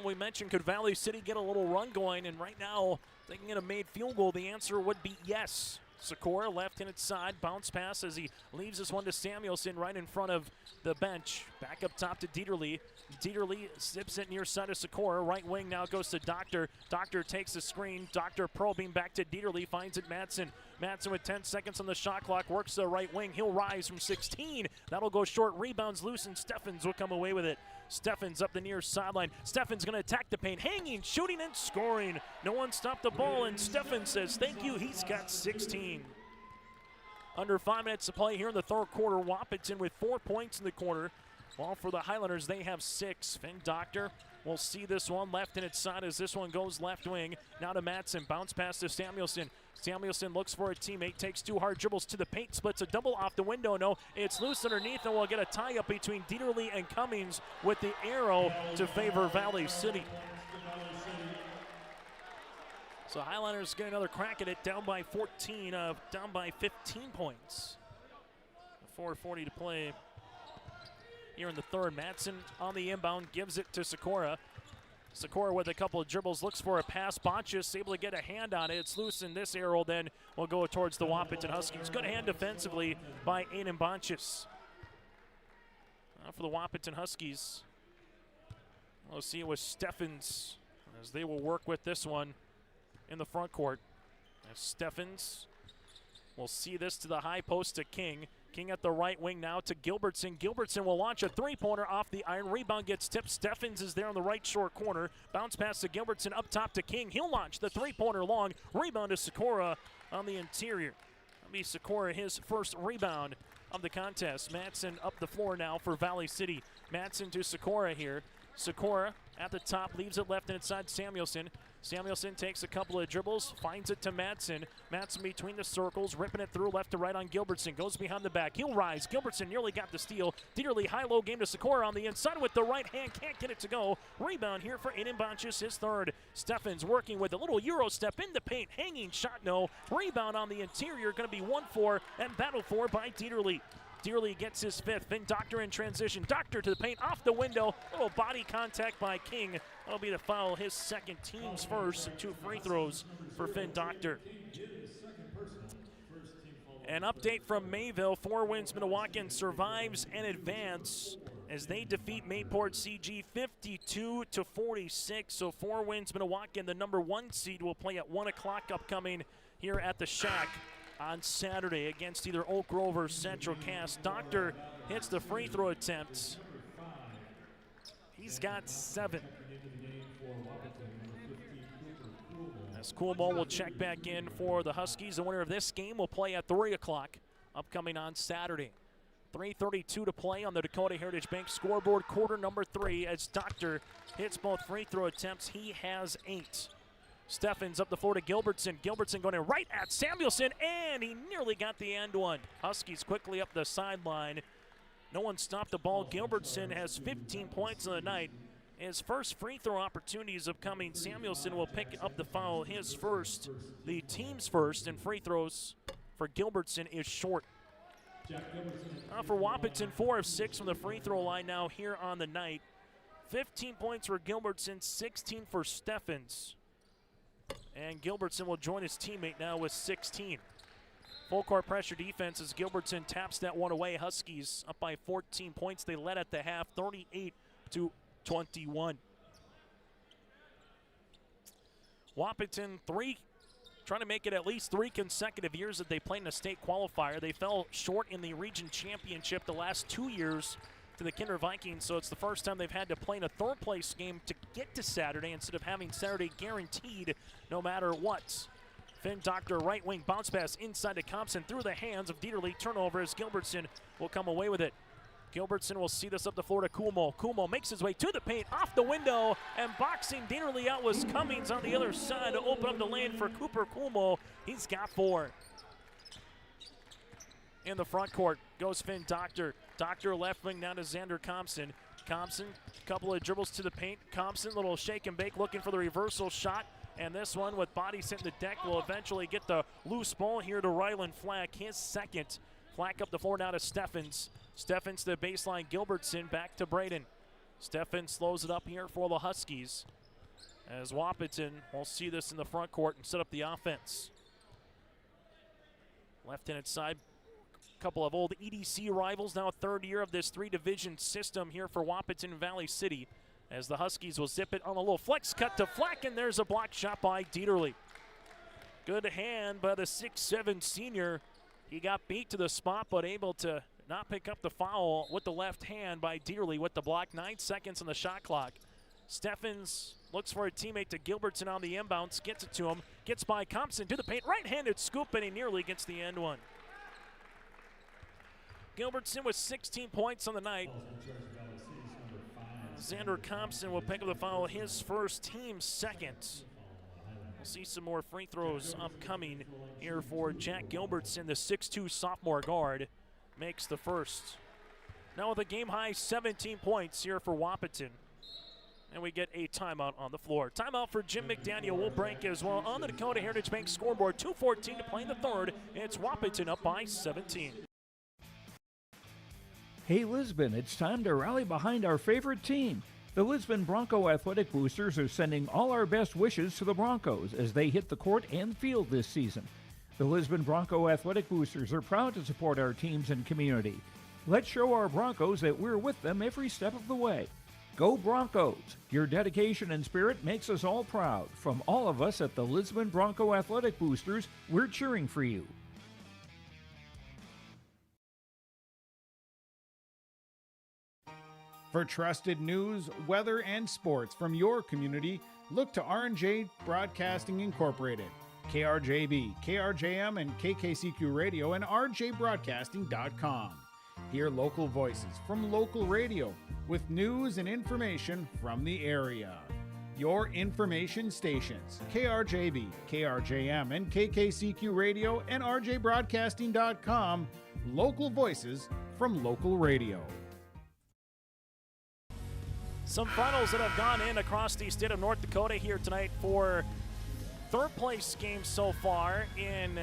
We mentioned, could Valley City get a little run going? And right now, they can get a made field goal. The answer would be yes. Sikora left-handed side, bounce pass as he leaves this one to Samuelson right in front of the bench. Back up top to Dieterle. Dieterle zips it near side of Sikora. Right wing now goes to Doctor. Doctor takes the screen. Doctor probing back to Dieterle, finds it Madsen. Madsen with 10 seconds on the shot clock, works the right wing. He'll rise from 16. That'll go short. Rebounds loose, and Steffens will come away with it. Steffens up the near sideline. Steffens going to attack the paint. Hanging, shooting, and scoring. No one stopped the ball, and Steffens says thank you. He's got 16. Under 5 minutes to play here in the third quarter. Wahpeton with 4 points in the quarter. While for the Highlanders, they have 6. Finn Doctor will see this one left-handed side as this one goes left wing. Now to Madsen. Bounce pass to Samuelson. Samuelson looks for a teammate, takes 2 hard dribbles to the paint, splits a double off the window. No, it's loose underneath, and we'll get a tie-up between Dieterle and Cummings with the arrow to favor Valley City. So Highlanders get another crack at it, down by 14, down by 15 points. 4:40 to play here in the third. Madsen on the inbound, gives it to Sikora. Sikora with a couple of dribbles, looks for a pass. Bonchis able to get a hand on it. It's loose, and this arrow then will go towards the Wahpeton Huskies. Good hand defensively by Aiden Bonchis. For the Wahpeton Huskies, we'll see it with Steffens as they will work with this one in the front court. As Steffens will see this to the high post to King. King at the right wing now to Gilbertson. Gilbertson will launch a three-pointer off the iron. Rebound gets tipped. Steffens is there on the right short corner. Bounce pass to Gilbertson up top to King. He'll launch the three-pointer long. Rebound to Sikora on the interior. That'll be Sikora his first rebound of the contest. Madsen up the floor now for Valley City. Madsen to Sikora here. Sikora at the top, leaves it left inside Samuelson. Samuelson takes a couple of dribbles, finds it to Madsen. Madsen between the circles, ripping it through left to right on Gilbertson. Goes behind the back. He'll rise. Gilbertson nearly got the steal. Dieterle high-low game to Sikora on the inside with the right hand. Can't get it to go. Rebound here for Aiden Bonchis, his third. Steffens working with a little Euro step in the paint. Hanging shot, no. Rebound on the interior. Going to be 1-4 and battled for by Dieterle. Dieterle gets his fifth. Then Doctor in transition. Doctor to the paint, off the window. Little body contact by King. That'll be the foul, his second, team's first. 2 free throws for Finn Doctor. An update from Mayville. 4 wins. Minnewacan survives and advance as they defeat Mayport CG 52-46. So 4 wins. Minnewacan, the number 1 seed, will play at 1 o'clock upcoming here at the Shack on Saturday against either Oak Grove or Central Cass. Doctor hits the free throw attempts. He's got 7. As Coolmo will check back in for the Huskies. The winner of this game will play at 3 o'clock upcoming on Saturday. 3:32 to play on the Dakota Heritage Bank scoreboard, quarter number 3, as Doctor hits both free throw attempts. He has 8. Steffens up the floor to Gilbertson. Gilbertson going in right at Samuelson, and he nearly got the end one. Huskies quickly up the sideline. No one stopped the ball. Gilbertson has 15 points on the night. His first free throw opportunities upcoming. Samuelson will pick up the foul, his first, the team's first, and free throws for Gilbertson is short. For Wahpeton, 4 of 6 from the free throw line now here on the night. 15 points for Gilbertson, 16 for Steffens. And Gilbertson will join his teammate now with 16. Full court pressure defense as Gilbertson taps that one away. Huskies up by 14 points. They led at the half, 38-21. Wahpeton, trying to make it at least 3 consecutive years that they played in a state qualifier. They fell short in the region championship the last 2 years to the Kinder Vikings, so it's the first time they've had to play in a third place game to get to Saturday instead of having Saturday guaranteed no matter what. Finn Doctor, right wing bounce pass inside to Thompson through the hands of Dieterle. Turnover as Gilbertson will come away with it. Gilbertson will see this up the floor to Coolmo. Coolmo makes his way to the paint, off the window, and boxing Dieterle out was Cummings on the other side to open up the lane for Cooper Coolmo. He's got 4. In the front court goes Finn Doctor. Doctor left wing now to Xander Thompson. Thompson, couple of dribbles to the paint. Thompson, little shake and bake looking for the reversal shot. And this one with bodies hitting the deck will eventually get the loose ball here to Rylan Flack, his second. Flack up the floor now to Steffens. Steffens to the baseline, Gilbertson back to Braden. Steffens slows it up here for the Huskies. As Wahpeton will see this in the front court and set up the offense. Left-handed side. Couple of old EDC rivals, now 3rd year of this 3-division system here for Wahpeton Valley City, as the Huskies will zip it on a little flex cut to Flack, and there's a block shot by Dieterle. Good hand by the 6'7 senior. He got beat to the spot, but able to not pick up the foul with the left hand by Dieterle with the block. 9 seconds on the shot clock. Steffens looks for a teammate to Gilbertson on the inbounds, gets it to him, gets by Thompson to the paint, right-handed scoop, and he nearly gets the end one. Gilbertson with 16 points on the night. Xander Thompson will pick up the foul, his first, team second. We'll see some more free throws upcoming here for Jack Gilbertson, the 6'2 sophomore guard, makes the first. Now with a game-high 17 points here for Wahpeton. And we get a timeout on the floor. Timeout for Jim McDaniel will break as well on the Dakota Heritage Bank scoreboard. 2:14 to play in the third. It's Wahpeton up by 17. Hey Lisbon, it's time to rally behind our favorite team. The Lisbon Bronco Athletic Boosters are sending all our best wishes to the Broncos as they hit the court and field this season. The Lisbon Bronco Athletic Boosters are proud to support our teams and community. Let's show our Broncos that we're with them every step of the way. Go Broncos! Your dedication and spirit makes us all proud. From all of us at the Lisbon Bronco Athletic Boosters, we're cheering for you. For trusted news, weather, and sports from your community, look to R&J Broadcasting Incorporated, KRJB, KRJM, and KKCQ Radio, and rjbroadcasting.com. Hear local voices from local radio with news and information from the area. Your information stations, KRJB, KRJM, and KKCQ Radio, and rjbroadcasting.com. Local voices from local radio. Some finals that have gone in across the state of North Dakota here tonight for third place games so far in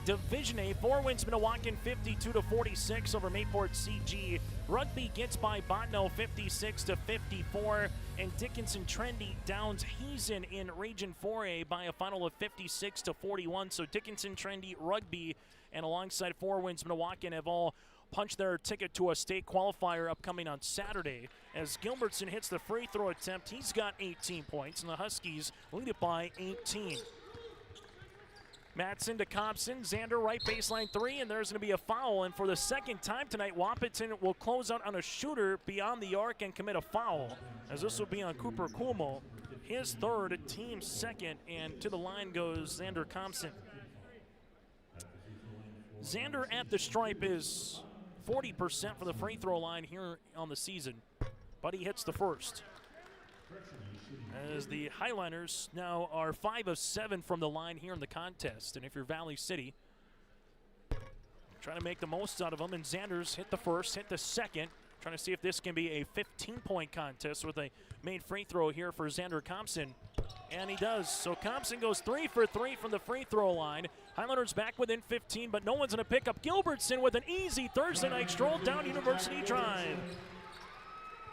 Division A. 4 wins Minnewacan 52-46 over Mayport CG. Rugby gets by Botno 56-54, and Dickinson Trendy downs Hazen in Region 4A by a final of 56-41. So Dickinson Trendy, Rugby, and alongside 4 wins Minnewacan have all punched their ticket to a state qualifier upcoming on Saturday. As Gilbertson hits the free throw attempt, he's got 18 points, and the Huskies lead it by 18. Matson to Compson, Xander right baseline 3, and there's going to be a foul. And for the second time tonight, Wahpeton will close out on a shooter beyond the arc and commit a foul, as this will be on Cooper Kuhlmo, his third, team second, and to the line goes Xander Compson. Xander at the stripe is 40% for the free throw line here on the season, but he hits the first. As the Highliners now are 5 of 7 from the line here in the contest. And if you're Valley City, trying to make the most out of them. And Xander's hit the first, hit the second. Trying to see if this can be a 15-point contest with a main free throw here for Xander Compson. And he does. So Compson goes 3 for 3 from the free throw line. Highlanders back within 15, but no one's going to pick up Gilbertson with an easy Thursday night stroll down University Drive.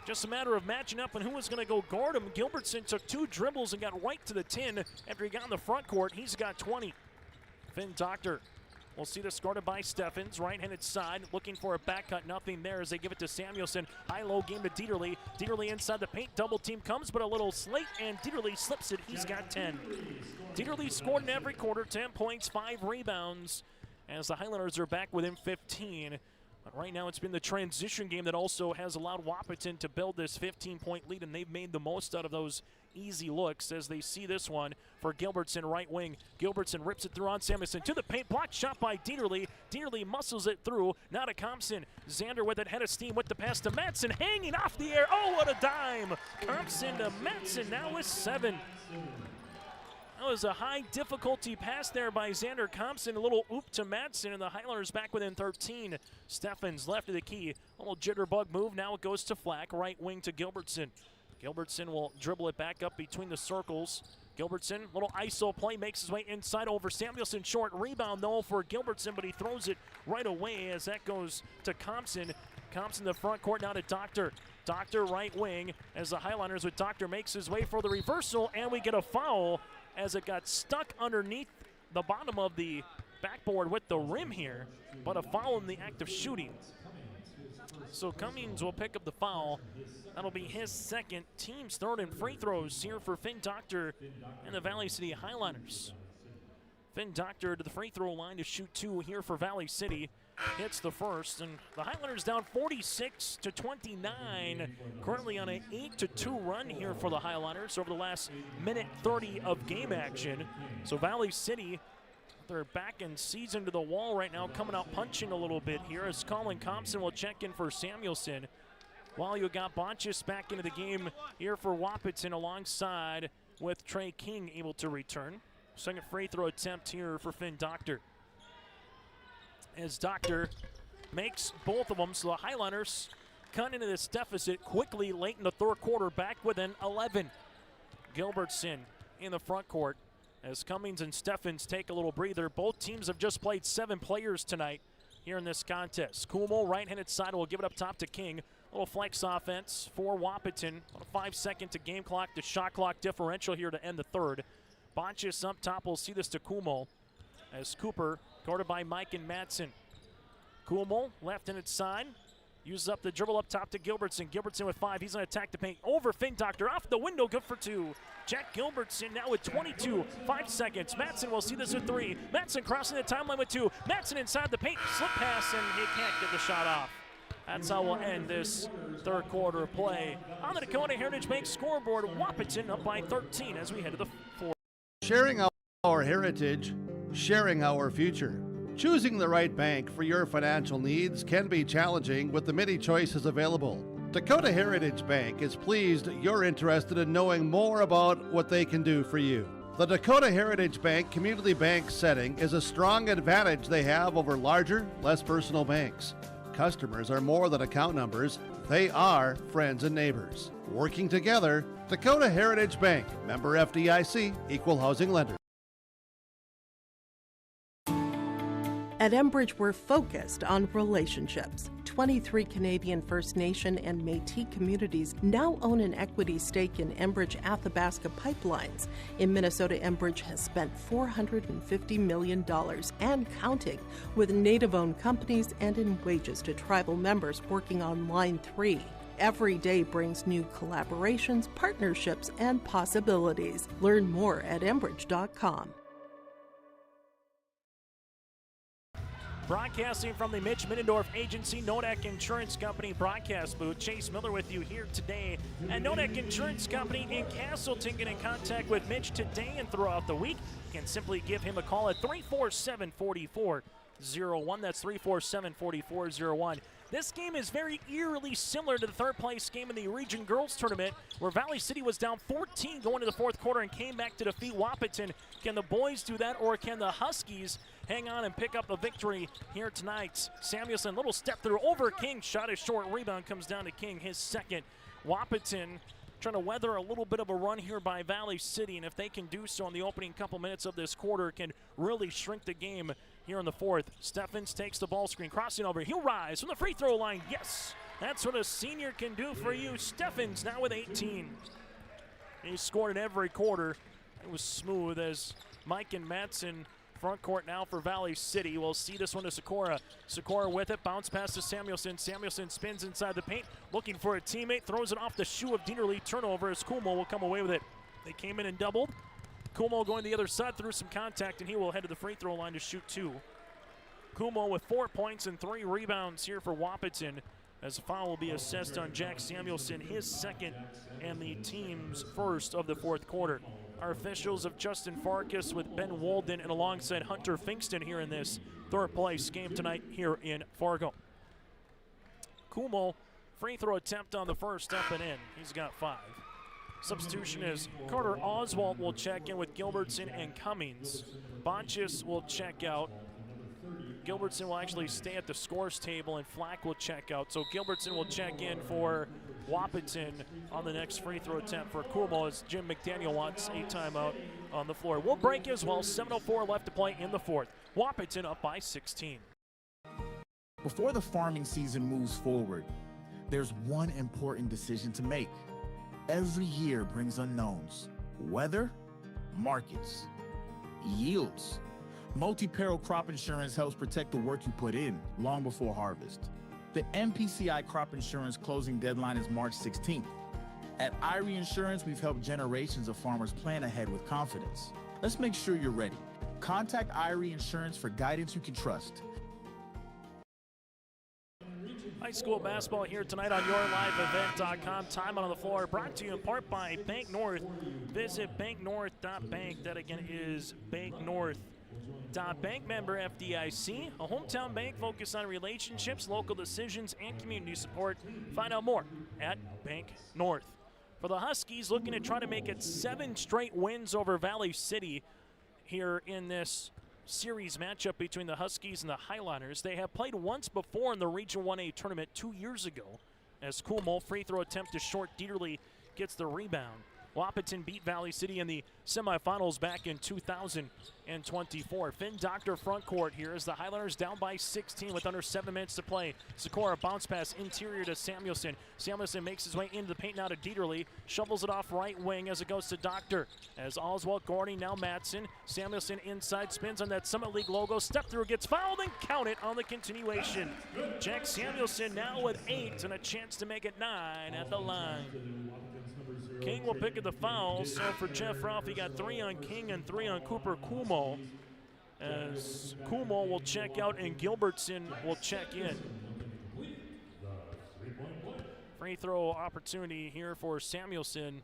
Just a matter of matching up on who was going to go guard him. Gilbertson took 2 dribbles and got right to the tin after he got in the front court. He's got 20. Finn Doctor will see this guarded by Steffens. Right-handed side, looking for a back cut. Nothing there as they give it to Samuelson. High-low game to Dieterle. Dieterle inside the paint. Double team comes, but a little slate, and Dieterle slips it. He's got 10. Dieterle scored in every quarter. 10 points, 5 rebounds, as the Highlanders are back within 15. But right now it's been the transition game that also has allowed Wahpeton to build this 15-point lead, and they've made the most out of those easy looks as they see this one for Gilbertson, right wing. Gilbertson rips it through on Samuelson to the paint. Blocked shot by Dieterle. Dieterle muscles it through. Now to Compson. Xander with it, head of steam with the pass to Matson, hanging off the air. Oh, what a dime. Compson to Matson now with 7. That was a high difficulty pass there by Xander Compson. A little oop to Matson, and the Highlanders back within 13. Steffens left of the key. A little jitterbug move. Now it goes to Flack, right wing to Gilbertson. Gilbertson will dribble it back up between the circles. Gilbertson, little ISO play, makes his way inside over Samuelson. Short rebound, though, for Gilbertson, but he throws it right away as that goes to Compson. Compson the front court now to Doctor. Doctor right wing as the Highlanders with Doctor makes his way for the reversal, and we get a foul as it got stuck underneath the bottom of the backboard with the rim here, but a foul in the act of shooting. So Cummings will pick up the foul. That'll be his second, team's third in free throws here for Finn Doctor and the Valley City Highlanders. Finn Doctor to the free throw line to shoot 2 here for Valley City. Hits the first, and the Highlanders down 46-29. Currently on an 8-2 run here for the Highlanders over the last minute 30 of game action. So Valley City, they're back and seasoned to the wall right now, coming out punching a little bit here as Colin Compson will check in for Samuelson. While you got Bonchis back into the game here for Wahpeton alongside with Trey King able to return. Second free throw attempt here for Finn Doctor. As Doctor makes both of them, so the Highlanders cut into this deficit quickly late in the third quarter, back within 11. Gilbertson in the front court as Cummings and Steffens take a little breather. Both teams have just played 7 players tonight here in this contest. Kuhlmo, right-handed side, will give it up top to King. A little flex offense for Wahpeton. 5 second to game clock to shot clock differential here to end the third. Bonchis up top, we'll see this to Kuhlmo as Cooper guarded by Mike and Matson. Kuhlmo, left-handed side, uses up the dribble up top to Gilbertson. Gilbertson with 5, he's going to attack the paint. Over Finn Doctor, off the window, good for 2. Jack Gilbertson now with 22, 5 seconds. Matson will see this at 3. Matson crossing the timeline with 2. Matson inside the paint, slip pass, and he can't get the shot off. That's how we'll end this third quarter of play. On the Dakota Heritage Bank scoreboard, Wahpeton up by 13 as we head to the fourth. Sharing our heritage, sharing our future. Choosing the right bank for your financial needs can be challenging with the many choices available. Dakota Heritage Bank is pleased you're interested in knowing more about what they can do for you. The Dakota Heritage Bank community bank setting is a strong advantage they have over larger, less personal banks. Customers are more than account numbers, they are friends and neighbors. Working together, Dakota Heritage Bank, member FDIC, equal housing lender. At Enbridge, we're focused on relationships. 23 Canadian First Nation and Métis communities now own an equity stake in Enbridge Athabasca Pipelines. In Minnesota, Enbridge has spent $450 million and counting with Native-owned companies and in wages to tribal members working on Line 3. Every day brings new collaborations, partnerships, and possibilities. Learn more at Enbridge.com. Broadcasting from the Mitch Middendorf Agency Nodak Insurance Company broadcast booth, Chase Miller with you here today. And Nodak Insurance Company in Castleton, get in contact with Mitch today and throughout the week. You can simply give him a call at 347-4401. That's 347-4401. This game is very eerily similar to the third place game in the Region Girls Tournament, where Valley City was down 14 going to the fourth quarter and came back to defeat Wahpeton. Can the boys do that, or can the Huskies hang on and pick up a victory here tonight? Samuelson, little step through over King, shot is short, rebound comes down to King, his second. Wahpeton trying to weather a little bit of a run here by Valley City, and if they can do so in the opening couple minutes of this quarter, can really shrink the game here in the fourth. Steffens takes the ball screen, crossing over. He'll rise from the free throw line. Yes, that's what a senior can do for you. Steffens now with 18. He scored in every quarter. It was smooth as Mike and Madsen front court now for Valley City. We'll see this one to Sikora. Sikora with it, bounce pass to Samuelson. Samuelson spins inside the paint, looking for a teammate, throws it off the shoe of Dienerly. Turnover as Kumo will come away with it. They came in and doubled. Kumo going the other side through some contact, and he will head to the free throw line to shoot two. Kumo with 4 points and 3 rebounds here for Wahpeton, as a foul will be assessed on Jack Samuelson, his second and the team's first of the fourth quarter. Our officials of Justin Farkas with Ben Walden and alongside Hunter Finkston here in this third place game tonight here in Fargo. Kumo, free throw attempt on the first, up and in. He's got 5. Substitution is Carter Oswald will check in with Gilbertson and Cummings. Bonchis will check out. Gilbertson will actually stay at the scores table, and Flack will check out. So Gilbertson will check in for Wahpeton on the next free throw attempt for Kumo, as Jim McDaniel wants a timeout on the floor. We'll break as well. 7:04 left to play in the fourth. Wahpeton up by 16. Before the farming season moves forward, there's one important decision to make. Every year brings unknowns: weather, markets, yields. Multi-peril crop insurance helps protect the work you put in long before harvest. The MPCI crop insurance closing deadline is March 16th. At Irie Insurance, we've helped generations of farmers plan ahead with confidence. Let's make sure you're ready. Contact Irie Insurance for guidance you can trust. High school basketball here tonight on YourLiveEvent.com. Time on the floor brought to you in part by Bank North. Visit banknorth.bank. That again is banknorth.bank, member FDIC. A hometown bank focused on relationships, local decisions, and community support. Find out more at Bank North. For the Huskies, looking to try to make it 7 straight wins over Valley City here in this series matchup between the Huskies and the Highliners. They have played once before in the Region 1A tournament 2 years ago, as Kumo, free throw attempt is short. Dieterle gets the rebound. Wahpeton beat Valley City in the semifinals back in 2024. Finn Doctor front court here as the Highlanders down by 16 with under 7 minutes to play. Sikora bounce pass interior to Samuelson. Samuelson makes his way into the paint now to Dieterle. Shovels it off right wing as it goes to Doctor. As Oswald guarding now Madsen. Samuelson inside, spins on that Summit League logo. Step through, gets fouled, and count it on the continuation. Jack Samuelson now with 8 and a chance to make it 9 at the line. King will pick at the foul, so for Jeff Ralph, he got 3 on King and 3 on Cooper Kumo. As Kumo will check out and Gilbertson will check in. Free throw opportunity here for Samuelson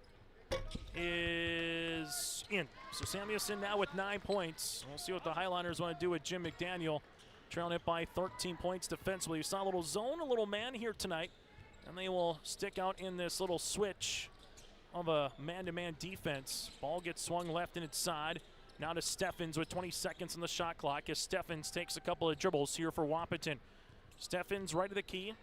is in. So Samuelson now with 9 points. We'll see what the Highliners want to do with Jim McDaniel. Trailing it by 13 points defensively. We saw a little zone, a little man here tonight. And they will stick out in this little switch of a man-to-man defense. Ball gets swung left and inside. Now to Steffens with 20 seconds on the shot clock as Steffens takes a couple of dribbles here for Wahpeton. Steffens right to the key.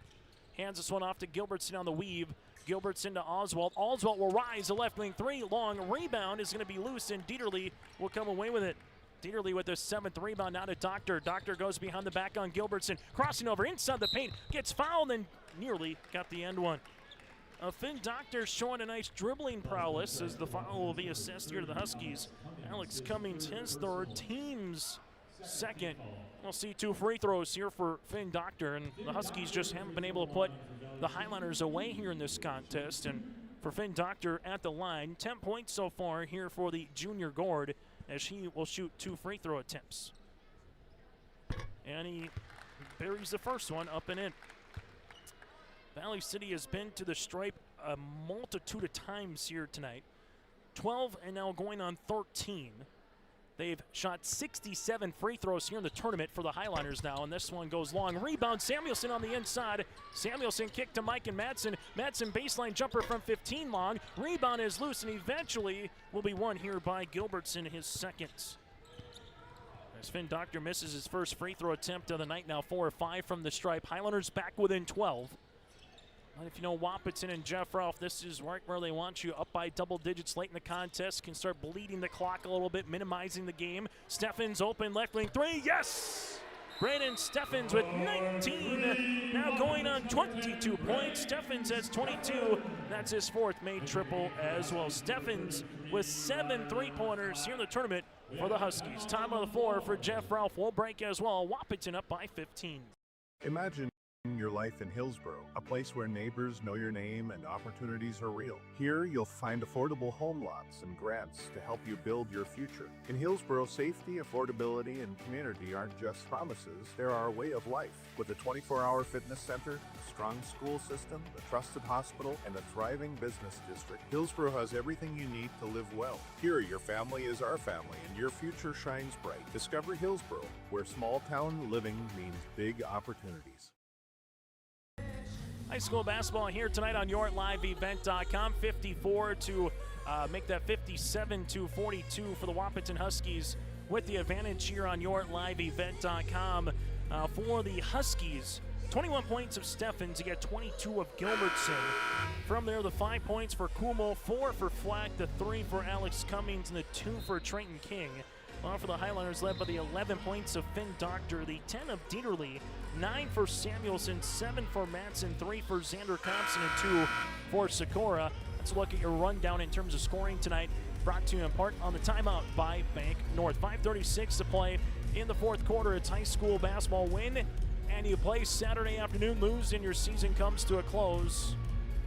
Hands this one off to Gilbertson on the weave. Gilbertson to Oswald. Oswald will rise. The left wing three. Long rebound is going to be loose, and Dieterle will come away with it. Dieterle with the 7th rebound now to Doctor. Doctor goes behind the back on Gilbertson. Crossing over inside the paint. Gets fouled and nearly got the end one. Finn Doctor showing a nice dribbling prowess as the foul will be assessed here to the Huskies. Alex Cummings, his third, team's second. We'll see 2 free throws here for Finn Doctor, and the Huskies just haven't been able to put the Highliners away here in this contest. And for Finn Doctor at the line, 10 points so far here for the junior guard as he will shoot 2 free throw attempts. And he buries the first one up and in. Valley City has been to the stripe a multitude of times here tonight. 12 and now going on 13. They've shot 67 free throws here in the tournament for the Highliners now, and this one goes long. Rebound, Samuelson on the inside. Samuelson kick to Mike and Madsen. Madsen baseline jumper from 15 long. Rebound is loose, and eventually will be won here by Gilbertson, his second. As Finn Doctor misses his first free throw attempt of the night, now 4 or 5 from the stripe. Highlanders back within 12. But if you know Wahpeton and Jeff Ralph, this is right where they want you. Up by double digits late in the contest. Can start bleeding the clock a little bit, minimizing the game. Steffens open, left wing three, yes! Brandon Steffens with 19, now going on 22 points. Steffens has 22. That's his 4th made triple as well. Steffens with 7 3-pointers here in the tournament for the Huskies. Top of the floor for Jeff Ralph will break as well. Wahpeton up by 15. Imagine your life in Hillsborough, a place where neighbors know your name and opportunities are real. Here, you'll find affordable home lots and grants to help you build your future. In Hillsborough, safety, affordability, and community aren't just promises, they're our way of life. With a 24-hour fitness center, a strong school system, a trusted hospital, and a thriving business district, Hillsborough has everything you need to live well. Here, your family is our family, and your future shines bright. Discover Hillsborough, where small-town living means big opportunities. High school basketball here tonight on YourLiveEvent.com. 54 to make that 57-42 for the Wahpeton Huskies with the advantage here on YourLiveEvent.com. For the Huskies, 21 points of Steffens. You get 22 of Gilbertson. From there, the 5 points for Kumo, 4 for Flack, the 3 for Alex Cummings, and the 2 for Trenton King. While for the Highlanders, led by the 11 points of Finn Doctor, the 10 of Dieterle, 9 for Samuelson, 7 for Madsen, 3 for Xander Thompson, and 2 for Sikora. Let's look at your rundown in terms of scoring tonight, brought to you in part on the timeout by Bank North. 5:36 to play in the 4th quarter. It's high school basketball win, and you play Saturday afternoon, lose, and your season comes to a close.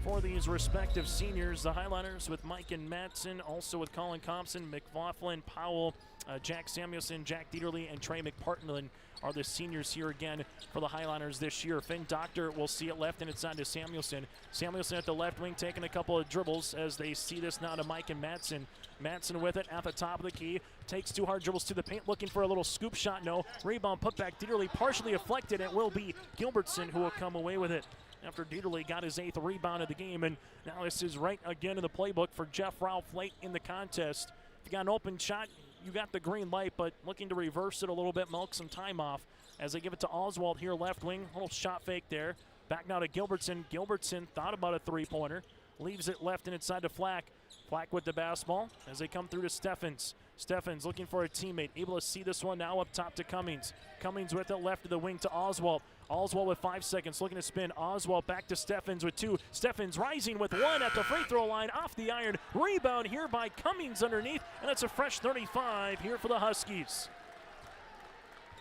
For these respective seniors, the Highliners with Mike and Madsen, also with Colin Thompson, McLaughlin, Powell, Jack Samuelson, Jack Dieterle, and Trey McPartland are the seniors here again for the Highliners this year. Finn Doctor will see it left and inside to Samuelson. Samuelson at the left wing taking a couple of dribbles as they see this now to Mike and Madsen. Madsen with it at the top of the key. Takes 2 hard dribbles to the paint, looking for a little scoop shot. No. Rebound put back. Dieterle partially deflected. It will be Gilbertson who will come away with it after Dieterle got his 8th rebound of the game. And now this is right again in the playbook for Jeff Ralph late in the contest. If you got an open shot, you got the green light, but looking to reverse it a little bit, milk some time off as they give it to Oswald here left wing. Little shot fake there. Back now to Gilbertson. Gilbertson thought about a 3-pointer. Leaves it left and inside to Flack. Flack with the basketball as they come through to Steffens. Steffens looking for a teammate. Able to see this one now up top to Cummings. Cummings with it left of the wing to Oswald. Oswald with 5 seconds looking to spin. Oswald back to Steffens with 2. Steffens rising with 1 at the free throw line off the iron. Rebound here by Cummings underneath, and it's a fresh 35 here for the Huskies.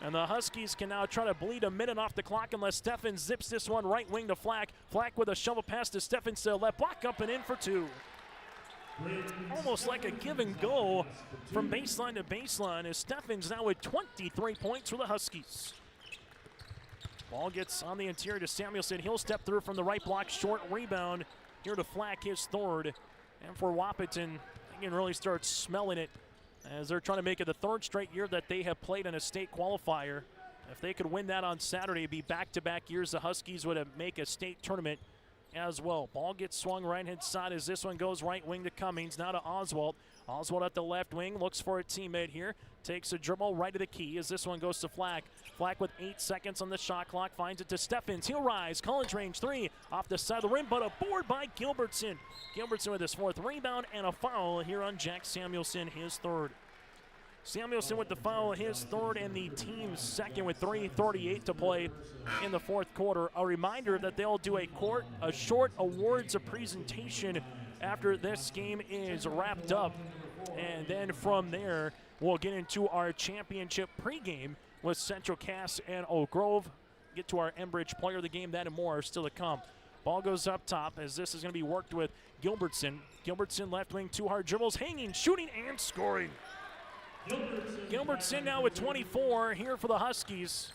And the Huskies can now try to bleed a minute off the clock unless Steffens zips this one right wing to Flack. Flack with a shovel pass to Steffens to the left. Block up and in for 2. Almost like a give and go from baseline to baseline as Steffens now with 23 points for the Huskies. Ball gets on the interior to Samuelson. He'll step through from the right block. Short rebound here to Flack, his third. And for Wahpeton, they can really start smelling it as they're trying to make it the third straight year that they have played in a state qualifier. If they could win that on Saturday, it'd be back-to-back years the Huskies would make a state tournament as well. Ball gets swung right-hand side as this one goes right wing to Cummings. Now to Oswald. Oswald at the left wing, looks for a teammate here. Takes a dribble right to the key as this one goes to Flack. Flack with 8 seconds on the shot clock, finds it to Steffens. He'll rise, Collins range 3, off the side of the rim, but a board by Gilbertson. Gilbertson with his 4th rebound and a foul here on Jack Samuelson, his 3rd. Samuelson with the foul, his 3rd, and the team's 2nd with 3:38 to play in the 4th quarter. A reminder that they'll do a short awards presentation after this game is wrapped up. And then from there, we'll get into our championship pregame with Central Cass and Oak Grove. Get to our Enbridge player of the game. That and more are still to come. Ball goes up top as this is going to be worked with Gilbertson. Gilbertson left wing, 2 hard dribbles, hanging, shooting, and scoring. Gilbertson now with 24 here for the Huskies.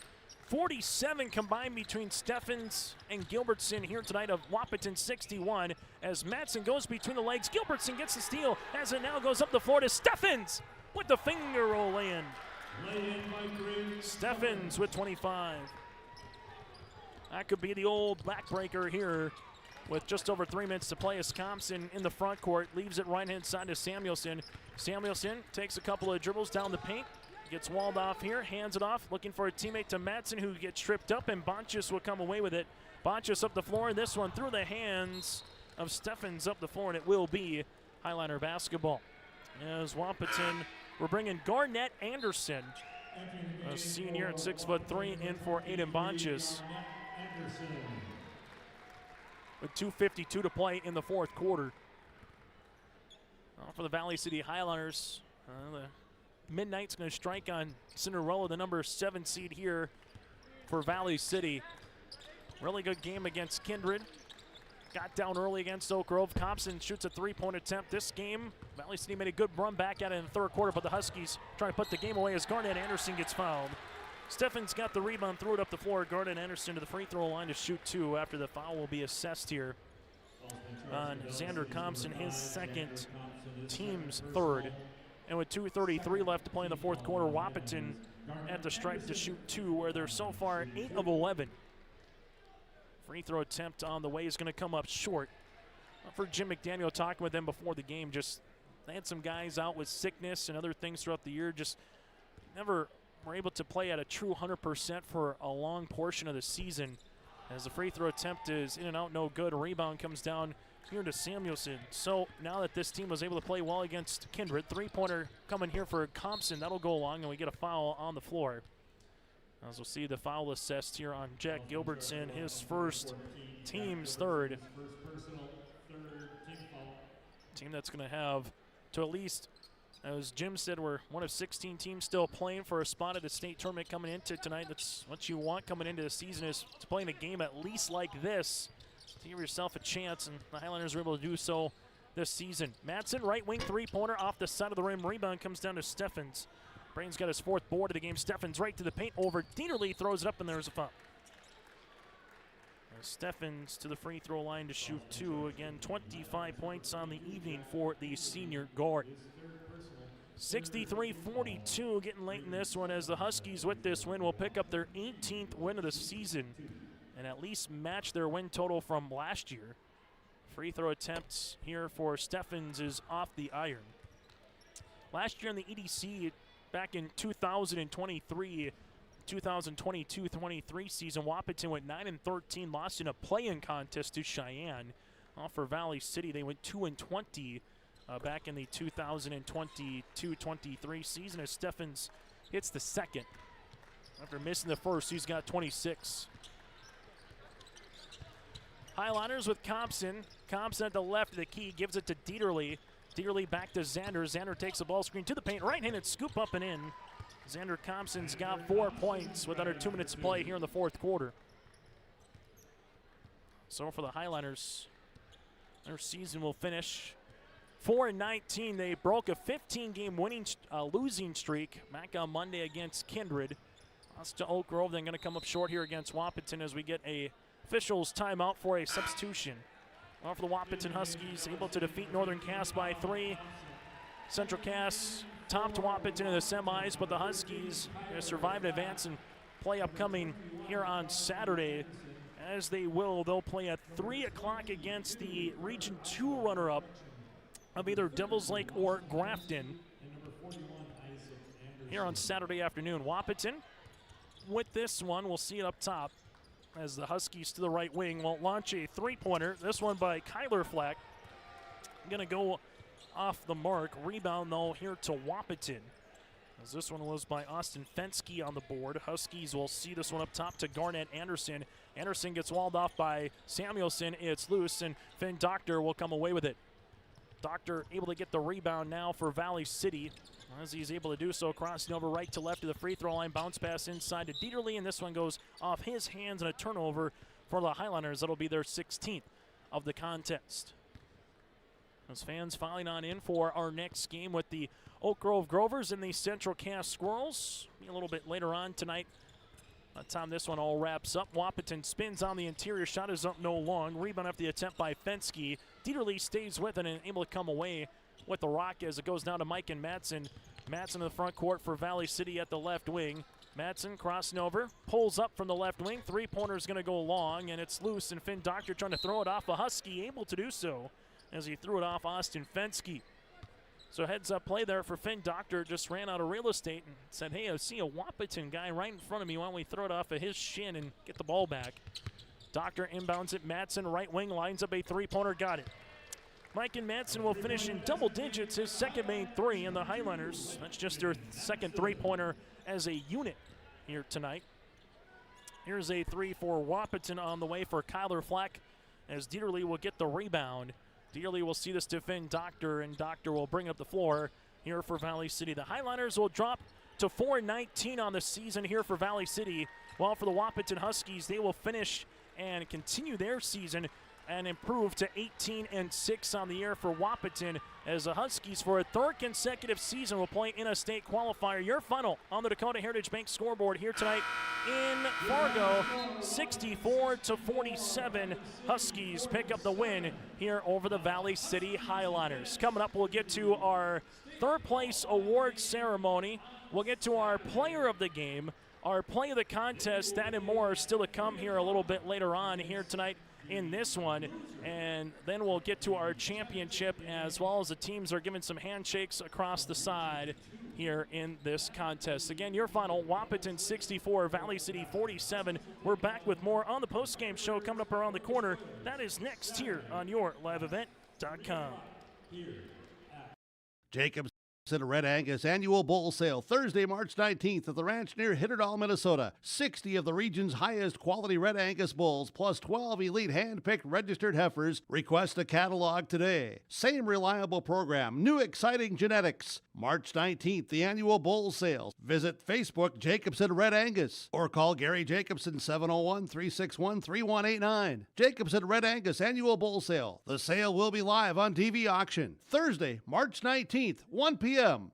47 combined between Steffens and Gilbertson here tonight of Wahpeton 61. As Matson goes between the legs, Gilbertson gets the steal as it now goes up the floor to Steffens with the finger roll in. Steffens with 25. That could be the old backbreaker here with just over 3 minutes to play as Thompson in the front court leaves it right-hand side to Samuelson. Samuelson takes a couple of dribbles down the paint, gets walled off here, hands it off, looking for a teammate to Matson who gets tripped up, and Bonchus will come away with it. Bonchus up the floor, this one through the hands of Steffens up the floor, and it will be Highliner basketball. As Wahpeton, we're bringing Garnett Anderson, a senior at 6'3", in for Aiden Bonchus. With 2:52 to play in the 4th quarter. For the Valley City Highliners, the Midnight's going to strike on Cinderella, the number 7 seed here for Valley City. Really good game against Kindred. Got down early against Oak Grove. Thompson shoots a 3-point attempt. This game, Valley City made a good run back at it in the 3rd quarter, but the Huskies trying to put the game away as Garnett Anderson gets fouled. Steffens got the rebound, threw it up the floor. Garnett Anderson to the free throw line to shoot 2 after the foul will be assessed here on Xander Thompson, his 2nd, team's 3rd. And with 2:33 left to play in the 4th quarter, Wahpeton at the stripe to shoot 2, where they're so far 8 of 11. Free throw attempt on the way is going to come up short. For Jim McDaniel, talking with them before the game, just they had some guys out with sickness and other things throughout the year, just never were able to play at a true 100% for a long portion of the season. As the free throw attempt is in and out, no good. A rebound comes down here to Samuelson. So now that this team was able to play well against Kindred, 3-pointer coming here for Thompson. That'll go along, and we get a foul on the floor. As we'll see the foul assessed here on Jack Gilbertson, his 1st, team's 3rd. Team that's going to have to at least, as Jim said, we're one of 16 teams still playing for a spot at the state tournament coming into tonight. That's what you want coming into the season, is to play in a game at least like this to give yourself a chance, and the Highlanders were able to do so this season. Matson, right wing 3-pointer off the side of the rim. Rebound comes down to Steffens. Brain's got his 4th board of the game. Steffens right to the paint over Dieterle, throws it up, and there's a foul. Steffens to the free throw line to shoot 2. Again, 25 points on the evening for the senior guard. 63-42, getting late in this one, as the Huskies with this win will pick up their 18th win of the season and at least match their win total from last year. Free throw attempts here for Steffens is off the iron. Last year in the EDC, back in 2023, 2022-23 season, Wahpeton went 9-13, lost in a play-in contest to Cheyenne. For Valley City, they went 2-20 back in the 2022-23 season, as Steffens hits the 2nd. After missing the 1st, he's got 26. Highliners with Thompson. Thompson at the left of the key, gives it to Dieterle. Dieterle back to Xander. Xander takes the ball screen to the paint, right-handed scoop up and in. Xander Thompson's got 4 points with under 2 minutes to play here in the 4th quarter. So for the Highliners, their season will finish 4-19. They broke a 15-game losing streak back on Monday against Kindred. That's to Oak Grove, then going to come up short here against Wahpeton as we get a officials timeout for a substitution. Well, for the Wahpeton Huskies, able to defeat Northern Cass by 3. Central Cass topped Wahpeton in the semis, but the Huskies survive and advance and play upcoming here on Saturday. As they will, they'll play at 3 o'clock against the Region 2 runner-up of either Devils Lake or Grafton here on Saturday afternoon. Wahpeton with this one, we'll see it up top as the Huskies to the right wing will launch a three-pointer. This one by Kyler Flack. Going to go off the mark. Rebound, though, here to Wahpeton. As this one was by Austin Fensky on the board. Huskies will see this one up top to Garnett Anderson. Anderson gets walled off by Samuelson. It's loose, and Finn Doctor will come away with it. Doctor able to get the rebound now for Valley City as he's able to do so, crossing over right to left to the free throw line. Bounce pass inside to Dieterle, and this one goes off his hands and a turnover for the Highlanders. That'll be their 16th of the contest. As fans filing on in for our next game with the Oak Grove Grovers and the Central Cass Squirrels. A little bit later on tonight. By the time this one all wraps up, Wahpeton spins on the interior. Shot is up no long. Rebound after the attempt by Fensky. Dieterle stays with it and able to come away with the rock as it goes down to Mike and Madsen. Madsen in the front court for Valley City at the left wing. Madsen crossing over, pulls up from the left wing. Three-pointer is going to go long, and it's loose. And Finn Doctor trying to throw it off a Husky, able to do so as he threw it off Austin Fensky. So heads-up play there for Finn Doctor. Just ran out of real estate and said, hey, I see a Wahpeton guy right in front of me. Why don't we throw it off of his shin and get the ball back? Doctor inbounds it. Madsen, right wing, lines up a three-pointer. Got it. Mike and Madsen will finish in double digits, his second main three, and the Highlanders, that's just their second three-pointer as a unit here tonight. Here's a three for Wahpeton on the way for Kyler Flack as Dieterle will get the rebound. Dieterle will see this to Finn Doctor, and Doctor will bring up the floor here for Valley City. The Highlanders will drop to 4-19 on the season here for Valley City, while for the Wahpeton Huskies, they will finish and continue their season and improve to 18-6 on the year for Wahpeton as the Huskies for a third consecutive season will play in a state qualifier. Your final on the Dakota Heritage Bank scoreboard here tonight in Fargo, 64-47. Huskies pick up the win here over the Valley City Highlanders. Coming up, we'll get to our third place award ceremony. We'll get to our player of the game, our play of the contest, that and more are still to come here a little bit later on here tonight in this one, and then we'll get to our championship as well as the teams are giving some handshakes across the side here in this contest. Again, your final, Wahpeton 64, Valley City 47. We're back with more on the postgame show coming up around the corner. That is next here on your liveevent.com. Jacobs and Red Angus Annual Bull Sale, Thursday, March 19th at the ranch near Hitterdall, Minnesota. 60 of the region's highest quality Red Angus bulls, plus 12 elite hand-picked registered heifers. Request a catalog today. Same reliable program, new exciting genetics. March 19th, the Annual Bull Sale. Visit Facebook Jacobson Red Angus or call Gary Jacobson 701-361-3189. Jacobson Red Angus Annual Bull Sale. The sale will be live on TV auction. Thursday, March 19th, 1 p.m.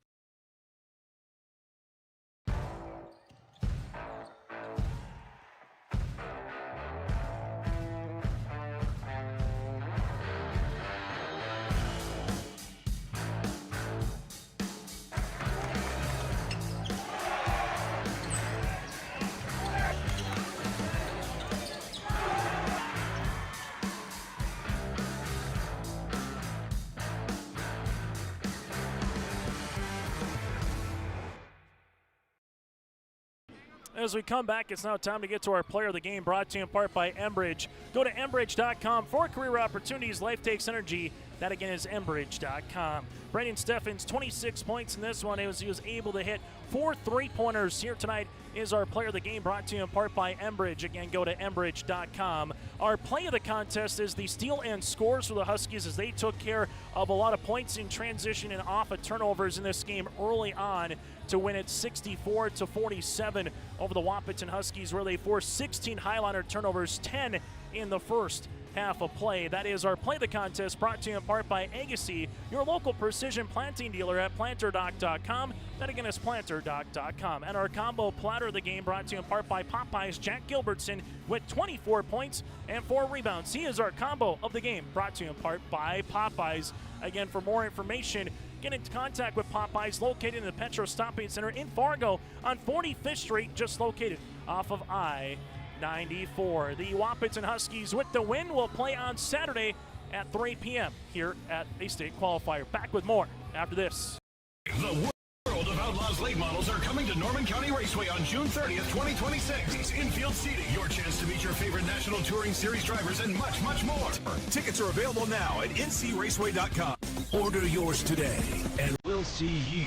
As we come back, it's now time to get to our player of the game, brought to you in part by Enbridge. Go to Enbridge.com for career opportunities. Life takes energy. That again is Enbridge.com. Brandon Steffens, 26 points in this one. He was able to hit 4 three-pointers here tonight. Is our player of the game, brought to you in part by Enbridge. Again, go to Enbridge.com. Our play of the contest is the steal and scores for the Huskies as they took care of a lot of points in transition and off of turnovers in this game early on to win it 64-47 over the Wahpeton Huskies, where they forced 16 Highlander turnovers, 10 in the first half of play. That is our Play the Contest, brought to you in part by Agassi, your local precision planting dealer at planterdoc.com. That again is planterdoc.com. And our combo platter of the game, brought to you in part by Popeyes, Jack Gilbertson with 24 points and 4 rebounds. He is our combo of the game, brought to you in part by Popeyes. Again, for more information, get in contact with Popeyes, located in the Petro Shopping Center in Fargo on 45th Street, just located off of I-94. The Wahpeton Huskies with the win will play on Saturday at 3 p.m. here at a state qualifier. Back with more after this. The World of Outlaws late models are coming to Norman County Raceway on June 30th, 2026. Infield seating, your chance to meet your favorite National Touring Series drivers, and much, much more. Tickets are available now at ncraceway.com. Order yours today, and we'll see you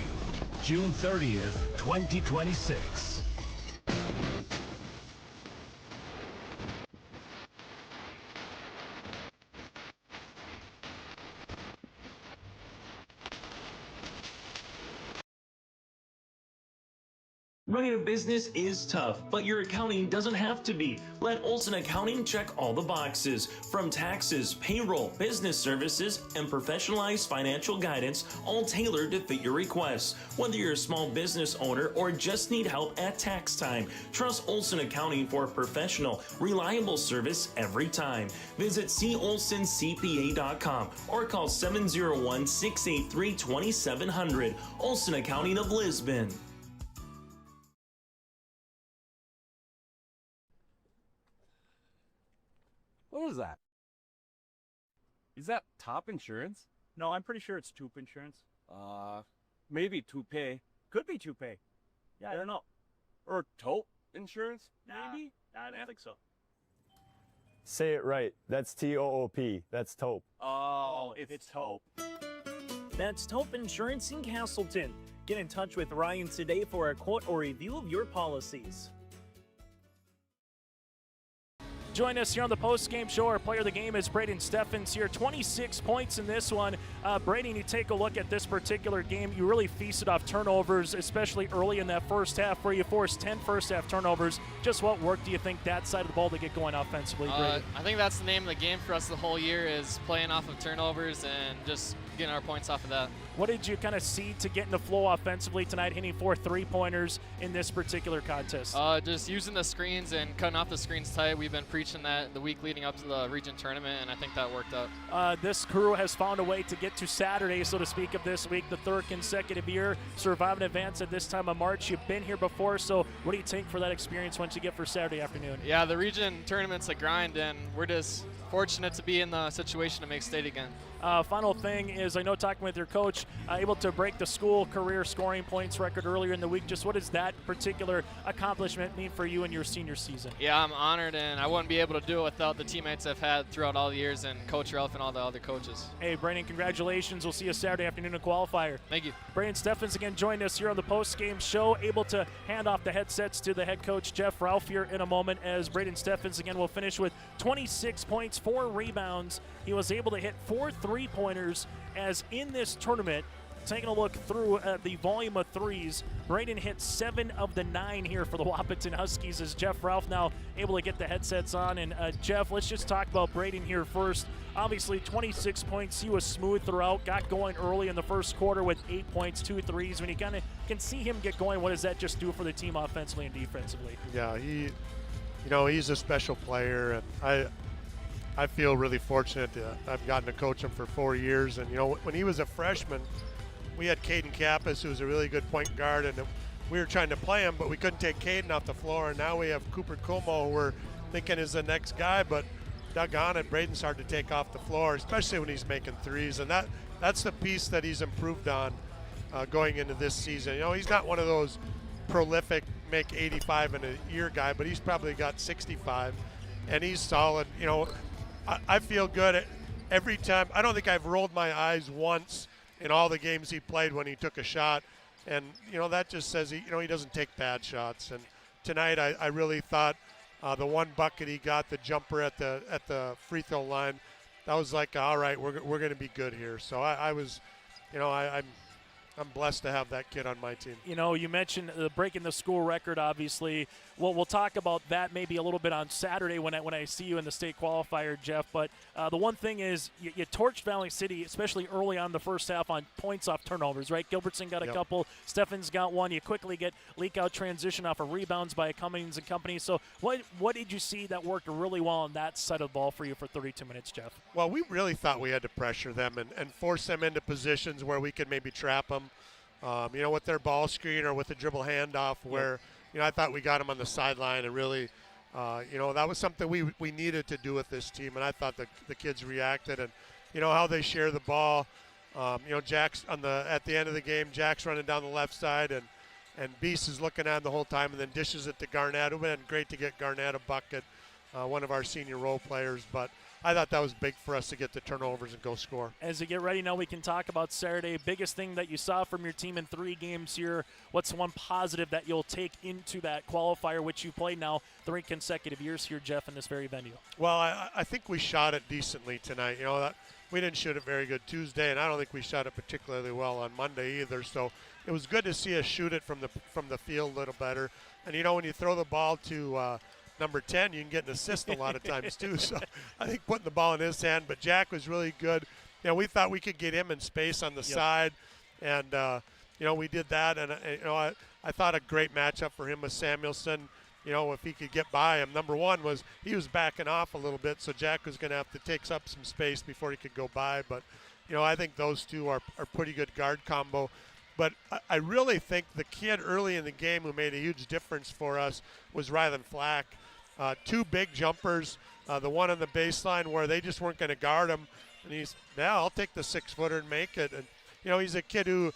June 30th, 2026. Running a business is tough, but your accounting doesn't have to be. Let Olson Accounting check all the boxes. From taxes, payroll, business services, and professionalized financial guidance, all tailored to fit your requests. Whether you're a small business owner or just need help at tax time, trust Olson Accounting for professional, reliable service every time. Visit colsoncpa.com or call 701-683-2700. Olson Accounting of Lisbon. What was that? Is that top insurance? No, I'm pretty sure it's Toop Insurance. Maybe Toupee. Could be Toupee. Yeah, I don't know. Or Taupe Insurance, maybe? I don't think so. Say it right. That's T-O-O-P. That's Taupe. Oh, it's Taupe. That's Taupe Insurance in Castleton. Get in touch with Ryan today for a quote or review of your policies. Join us here on the post-game show. Our player of the game is Braden Steffens here. 26 points in this one. Braden, you take a look at this particular game. You really feasted off turnovers, especially early in that first half where you forced 10 first-half turnovers. Just what work do you think that side of the ball to get going offensively, Braden? I think that's the name of the game for us the whole year, is playing off of turnovers and just getting our points off of that. What did you kind of see to get in the flow offensively tonight, hitting 4 3-pointers in this particular contest? Just using the screens and cutting off the screens tight. We've been preaching that the week leading up to the region tournament, and I think that worked out. This crew has found a way to get to Saturday, so to speak, of this week, the third consecutive year, surviving advance at this time of March. You've been here before, so what do you take for that experience once you get for Saturday afternoon? Yeah, the region tournament's a grind, and we're just fortunate to be in the situation to make state again. Final thing is, I know talking with your coach, able to break the school career scoring points record earlier in the week. Just what does that particular accomplishment mean for you in your senior season? Yeah, I'm honored, and I wouldn't be able to do it without the teammates I've had throughout all the years and Coach Ralph and all the other coaches. Hey, Brandon, congratulations. We'll see you Saturday afternoon in qualifier. Thank you. Brandon Steffens again joined us here on the post-game show, able to hand off the headsets to the head coach, Jeff Ralph, here in a moment, as Braden Steffens again will finish with 26 points, 4 rebounds. He was able to hit 4 3-pointers, as in this tournament, taking a look through the volume of threes, Braden hit 7 of the 9 here for the Wahpeton Huskies, as Jeff Ralph now able to get the headsets on. And Jeff, let's just talk about Braden here first. Obviously 26 points, he was smooth throughout, got going early in the first quarter with 8 points, 2 threes. When you kind of can see him get going, what does that just do for the team offensively and defensively? Yeah, he's a special player, and I feel really fortunate that I've gotten to coach him for 4 years. And, when he was a freshman, we had Caden Kappas, who was a really good point guard, and we were trying to play him, but we couldn't take Caden off the floor. And now we have Cooper Como, who we're thinking is the next guy, but doggone it, Braden's hard to take off the floor, especially when he's making threes. And that's the piece that he's improved on going into this season. He's not one of those prolific, make 85 in a year guy, but he's probably got 65, and he's solid. I feel good every time. I don't think I've rolled my eyes once in all the games he played when he took a shot. And, that just says he doesn't take bad shots. And tonight I really thought the one bucket he got, the jumper at the free throw line, that was like, all right, we're going to be good here. So I was, I'm I'm blessed to have that kid on my team. You know, you mentioned breaking the school record, obviously. Well, we'll talk about that maybe a little bit on Saturday when I see you in the state qualifier, Jeff. But the one thing is you torched Valley City, especially early on the first half on points off turnovers, right? Gilbertson got a couple. Steffens got one. You quickly get leak-out transition off of rebounds by Cummings and company. So what did you see that worked really well on that side of the ball for you for 32 minutes, Jeff? Well, we really thought we had to pressure them and force them into positions where we could maybe trap them, you know, with their ball screen or with the dribble handoff where, you know, I thought we got them on the sideline and really, you know, that was something we needed to do with this team, and I thought the kids reacted. And, you know, how they share the ball. You know, Jack's at the end of the game, Jack's running down the left side, and Beast is looking at him the whole time and then dishes it to Garnett. It would have been great to get Garnett a bucket, one of our senior role players, but I thought that was big for us to get the turnovers and go score. As you get ready now, we can talk about Saturday. Biggest thing that you saw from your team in 3 games here, what's one positive that you'll take into that qualifier, which you played now 3 consecutive years here, Jeff, in this very venue? Well, I think we shot it decently tonight. You know, we didn't shoot it very good Tuesday, and I don't think we shot it particularly well on Monday either. So it was good to see us shoot it from the field a little better. And, you know, when you throw the ball to number 10, you can get an assist a lot of times too. So I think putting the ball in his hand, but Jack was really good. You know, we thought we could get him in space on the side, and you know, we did that. And you know, I thought a great matchup for him with Samuelson. You know, if he could get by him. Number one was he was backing off a little bit, so Jack was going to have to take up some space before he could go by. But you know, I think those two are pretty good guard combo. But I really think the kid early in the game who made a huge difference for us was Rylan Flack. 2 big jumpers, the one on the baseline where they just weren't going to guard him. And he's, I'll take the 6-footer and make it. And, you know, he's a kid who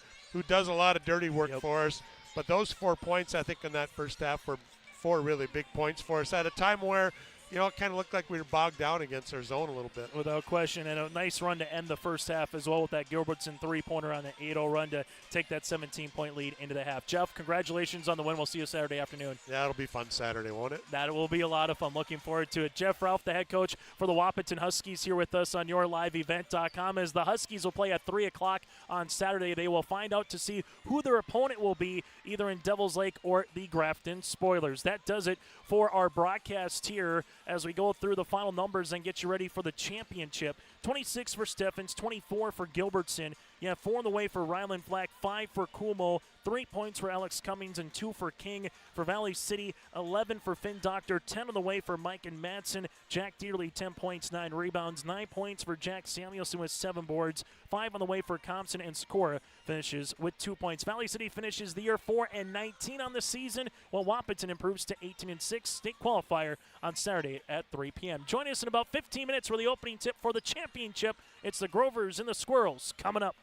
does a lot of dirty work for us. But those 4 points, I think, in that first half were 4 really big points for us at a time where, you know, it kind of looked like we were bogged down against our zone a little bit. Without question, and a nice run to end the first half as well with that Gilbertson 3-pointer on the 8-0 run to take that 17-point lead into the half. Jeff, congratulations on the win. We'll see you Saturday afternoon. Yeah, it'll be fun Saturday, won't it? That will be a lot of fun. Looking forward to it. Jeff Ralph, the head coach for the Wahpeton Huskies, here with us on YourLiveEvent.com. As the Huskies will play at 3 o'clock on Saturday, they will find out to see who their opponent will be, either in Devil's Lake or the Grafton Spoilers. That does it for our broadcast here as we go through the final numbers and get you ready for the championship. 26 for Steffens, 24 for Gilbertson. You have 4 on the way for Rylan Flack, 5 for Kumo, 3 points for Alex Cummings, and 2 for King. For Valley City, 11 for Finn Doctor, 10 on the way for Mike and Madsen. Jack Dearly, 10 points, 9 rebounds, 9 points for Jack Samuelson with 7 boards, 5 on the way for Compson, and Skora finishes with 2 points. Valley City finishes the year 4-19 on the season, while Wahpeton improves to 18-6. State qualifier on Saturday at 3 p.m. Join us in about 15 minutes for the opening tip for the championship. It's the Grovers and the Squirrels coming up.